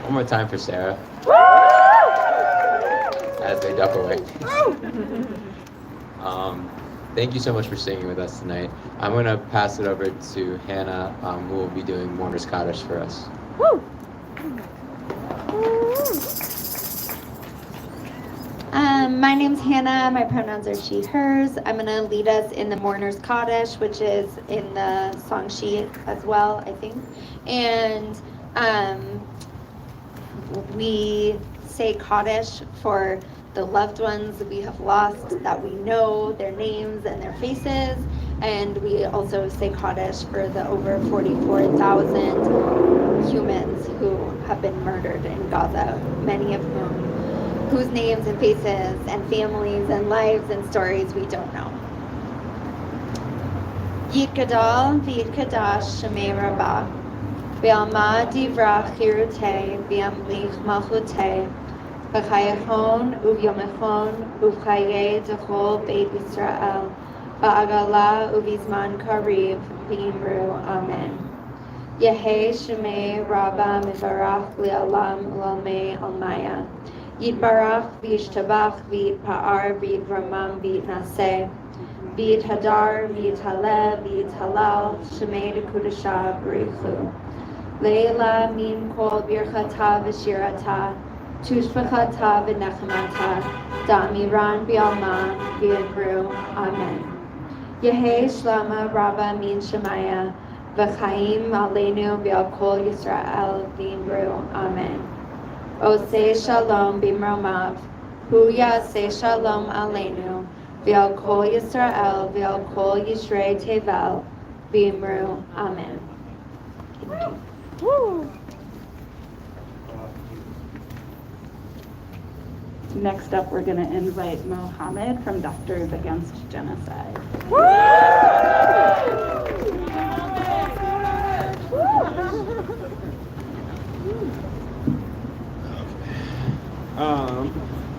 One more time for Sarah. As they duck away. Thank you so much for singing with us tonight. I'm going to pass it over to Hannah, who will be doing Mourner's Kaddish for us. Woo! My name's Hannah. My pronouns are she, hers. I'm going to lead us in the Mourner's Kaddish, which is in the song sheet as well, I think. And we say Kaddish for the loved ones we have lost, that we know their names and their faces. And we also say Kaddish for the over 44,000 humans who have been murdered in Gaza, many of whose names and faces and families and lives and stories we don't know. Yit Gadol v'yit Kadash Shemei Rabbah V'alma Divrach Chirutei V'amlich Malchutei V'chayachon Uvyomechon Uvchaye Dechol Beit Yisrael V'agala Uvizman Kariv V'imru Amen. Yehei Shemei Rabbah Mivarach Li'alam U'almei Almaya Yitbarach v'yishtabach v'yitpa'ar v'yitramam v'yitnaseh v'yithadar v'yithaleh v'yithalal shemei dekudasha b'richu Leila min kol birchata v'shirata tushbachata v'nechamata da'amiran b'alma v'yimru Amen. Yehei shlama rabba min shemaya v'chaim aleinu v'al kol Yisrael v'yimru Amen. Oseh shalom bimromav, hu yaseh shalom aleinu, v'al kol Yisrael, v'al kol Yishrei Tevel, b'imru Amen. Woo! Next up, we're going to invite Mohammed from Doctors Against Genocide.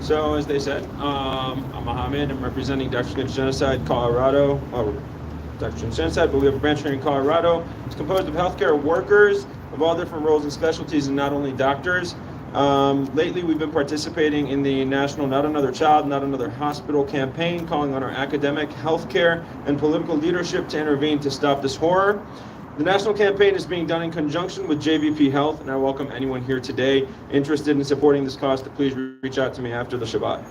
So as they said, I'm Mohammed. I'm representing Doctors Against Genocide, Colorado. Doctors Against Genocide, but we have a branch here in Colorado. It's composed of healthcare workers of all different roles and specialties, and not only doctors. Lately, we've been participating in the national Not Another Child, Not Another Hospital campaign, calling on our academic, healthcare, and political leadership to intervene to stop this horror. The national campaign is being done in conjunction with JVP Health, and I welcome anyone here today interested in supporting this cause to please reach out to me after the Shabbat.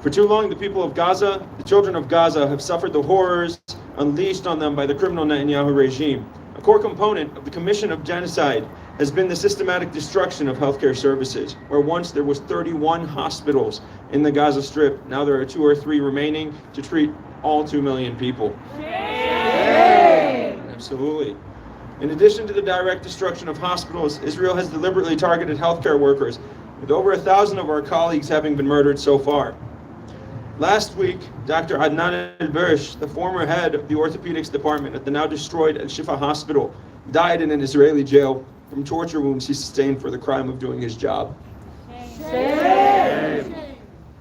For too long, the people of Gaza, the children of Gaza, have suffered the horrors unleashed on them by the criminal Netanyahu regime. A core component of the commission of genocide has been the systematic destruction of healthcare services, where once there was 31 hospitals in the Gaza Strip, now there are 2 or 3 remaining to treat all 2 million people. Absolutely. In addition to the direct destruction of hospitals, Israel has deliberately targeted healthcare workers, with over 1,000 of our colleagues having been murdered so far. Last week, Dr. Adnan El-Bersh, the former head of the orthopedics department at the now destroyed Al-Shifa hospital, died in an Israeli jail from torture wounds he sustained for the crime of doing his job. Shame.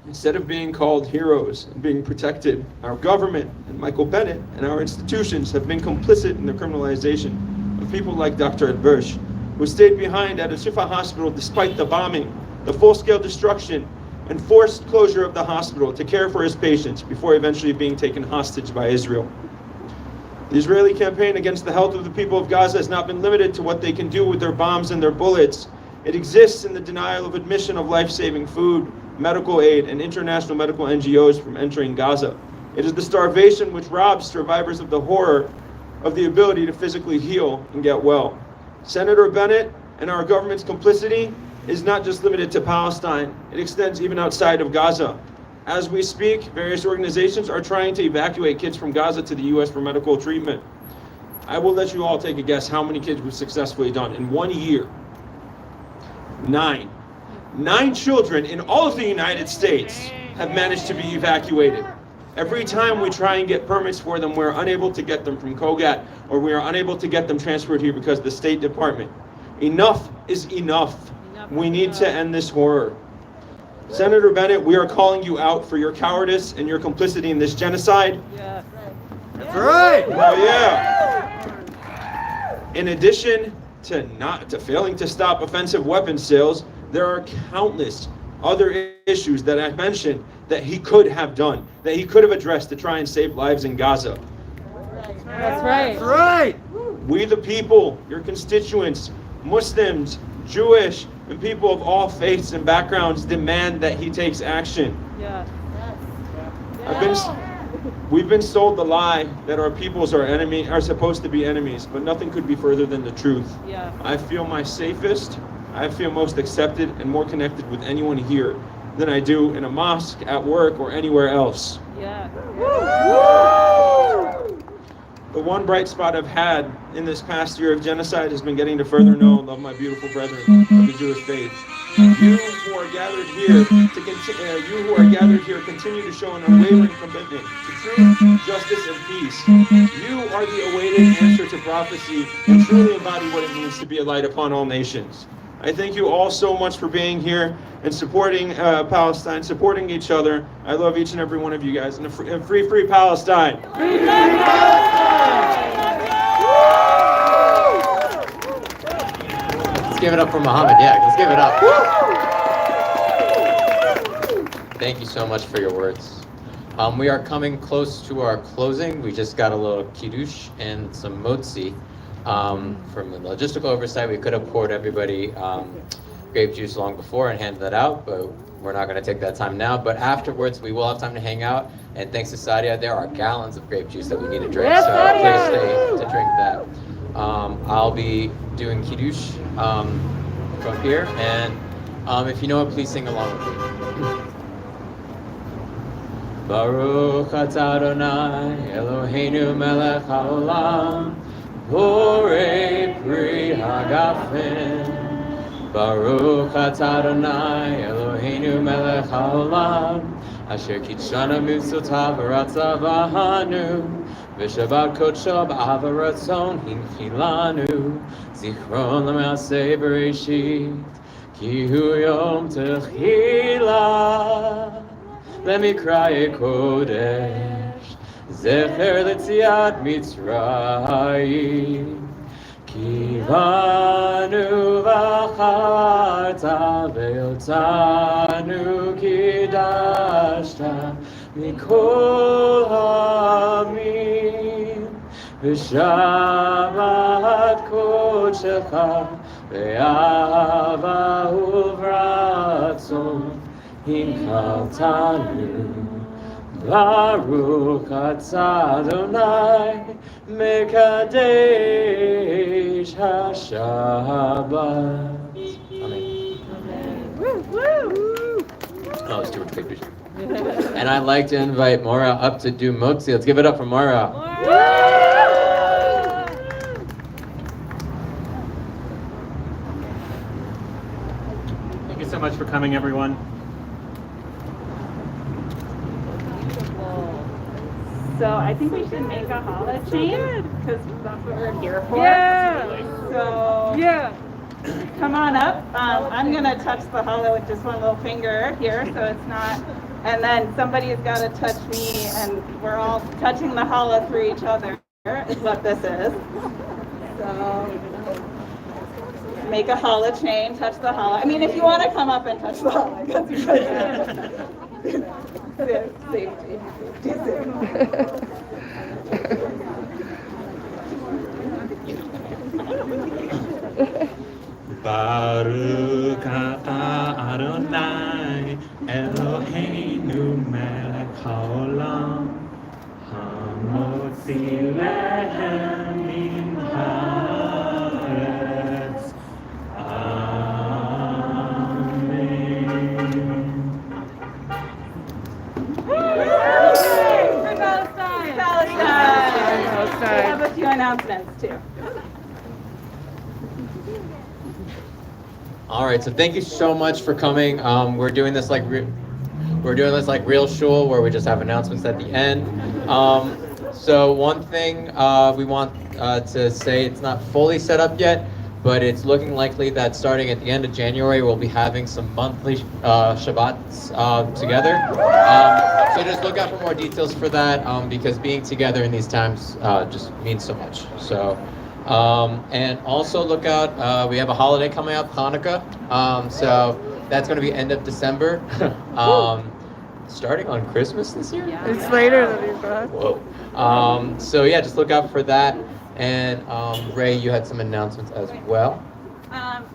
Instead of being called heroes and being protected, our government and Michael Bennett and our institutions have been complicit in the criminalization of people like Dr. El-Bersh, who stayed behind at Al-Shifa hospital despite the bombing, the full-scale destruction, and forced closure of the hospital to care for his patients before eventually being taken hostage by Israel. The Israeli campaign against the health of the people of Gaza has not been limited to what they can do with their bombs and their bullets. It exists in the denial of admission of life-saving food, medical aid, and international medical NGOs from entering Gaza. It is the starvation which robs survivors of the horror of the ability to physically heal and get well. Senator Bennett and our government's complicity is not just limited to Palestine. It extends even outside of Gaza. As we speak, various organizations are trying to evacuate kids from Gaza to the U.S. for medical treatment. I will let you all take a guess how many kids we've successfully done in 1 year. 9. 9 children in all of the United States have managed to be evacuated. Every time we try and get permits for them, we're unable to get them from Kogat, or we are unable to get them transferred here because the State Department. Enough is enough. We need to end this horror. Senator Bennett, we are calling you out for your cowardice and your complicity in this genocide. Yeah. That's right. Oh yeah. In addition to failing to stop offensive weapons sales, there are countless other issues that I've mentioned that he could have done, that he could have addressed to try and save lives in Gaza. That's right. That's right. We the people, your constituents, Muslims, Jewish, and people of all faiths and backgrounds demand that he takes action. Yeah. We've been sold the lie that our peoples are supposed to be enemies, but nothing could be further than the truth. Yeah. I feel my safest, I feel most accepted and more connected with anyone here than I do in a mosque, at work, or anywhere else. Yeah. The one bright spot I've had in this past year of genocide has been getting to further know and love my beautiful brethren of the Jewish faith. You who are gathered here continue to show an unwavering commitment to truth, justice, and peace. You are the awaited answer to prophecy and truly embody what it means to be a light upon all nations. I thank you all so much for being here and supporting Palestine, supporting each other. I love each and every one of you guys. And free Palestine! Free Palestine! Let's give it up for Muhammad. Yeah, let's give it up. Thank you so much for your words. We are coming close to our closing. We just got a little kiddush and some motzi. From the logistical oversight, we could have poured everybody grape juice long before and handed that out, but we're not going to take that time now. But afterwards, we will have time to hang out. And thanks to Sadia, there are gallons of grape juice that we need to drink. Yes, so please Sadia! stay to drink that. I'll be doing kiddush from here, and if you know it, please sing along with me. Baruch atah Adonai Eloheinu melech haolam Borei pri hagafen. Baruch atah Adonai Eloheinu melech haolam Asher kitshana mitzvotav v'ratzavahanu V'shabbat kodsho b'av v'ratzon hinchilanu Zichron l'maaseh bereshit Ki hu yom techila Lemikra kodesh Zecher l'tziat Mitzrayim Kivanu v'acharta ve'otanu kidashta Mikol ha'amim V'shabbat kodshecha ve'ava u'vratzon Hinchaltanu Baruch atah Adonai Mekadesh HaShabbat. Amen. Oh, it's too much. And I'd like to invite Maura up to do motzi. Let's give it up for Maura. Thank you so much for coming, everyone. So I think we should make a challah chain because that's what we're here for. Yeah. So Yeah. come on up. I'm gonna touch the challah with just one little finger here, so it's not. And then somebody's got to touch me, and we're all touching the challah through each other. Is what this is. So make a challah chain. Touch the challah. I mean, if you want to come up and touch the challah, because safety. Baruch atah Adonai Eloheinu melech haolam hamotzi lechem min haaretz. Amen. We have a few announcements too. All right, so thank you so much for coming. We're doing this like real shul where we just have announcements at the end. So one thing we want to say, it's not fully set up yet, but it's looking likely that starting at the end of January, we'll be having some monthly Shabbats together. So just look out for more details for that, because being together in these times just means so much. So, and also look out, we have a holiday coming up, Hanukkah. So that's going to be end of December. starting on Christmas this year? It's later than you thought. Whoa. So yeah, just look out for that. And Ray, you had some announcements as well.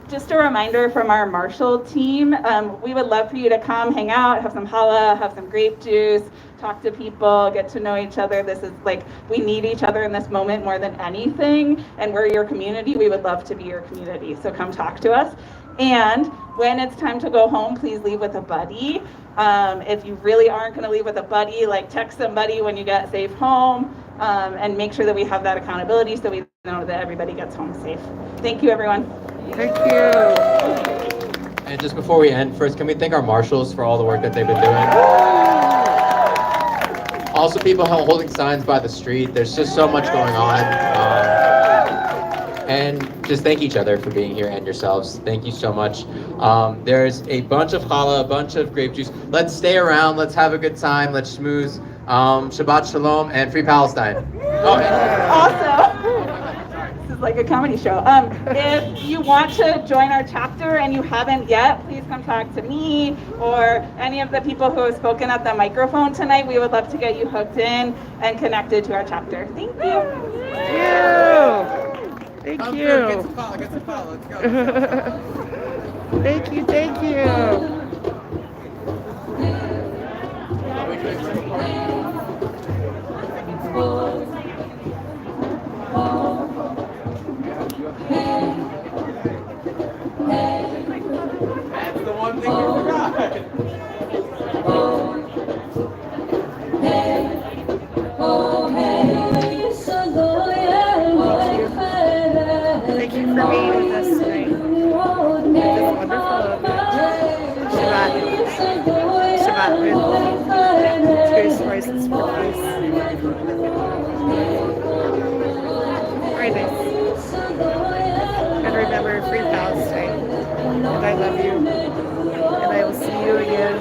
Just a reminder from our Marshall team, we would love for you to come hang out, have some challah, have some grape juice, talk to people, get to know each other. This is like, we need each other in this moment more than anything, and we're your community. We would love to be your community, so come talk to us. And when it's time to go home, please leave with a buddy. If you really aren't going to leave with a buddy, like text somebody when you get safe home, and make sure that we have that accountability so we know that everybody gets home safe. Thank you, everyone. Thank you. And just before we end, first, can we thank our marshals for all the work that they've been doing? Also, people holding signs by the street. There's just so much going on. And just thank each other for being here and yourselves. Thank you so much. There's a bunch of challah, a bunch of grape juice. Let's stay around. Let's have a good time. Let's schmooze. Shabbat Shalom and Free Palestine. Awesome. This is like a comedy show. If you want to join our chapter and you haven't yet, please come talk to me or any of the people who have spoken at the microphone tonight. We would love to get you hooked in and connected to our chapter. Thank you. Thank you. Get some follow, let's go. Thank you, thank you. That's the one thing you forgot. Thank you for being with us tonight. This wonderful Shabbat with Grace Rice's Release. Very nice. And remember, Free Palestine. And I love you. And I will see you again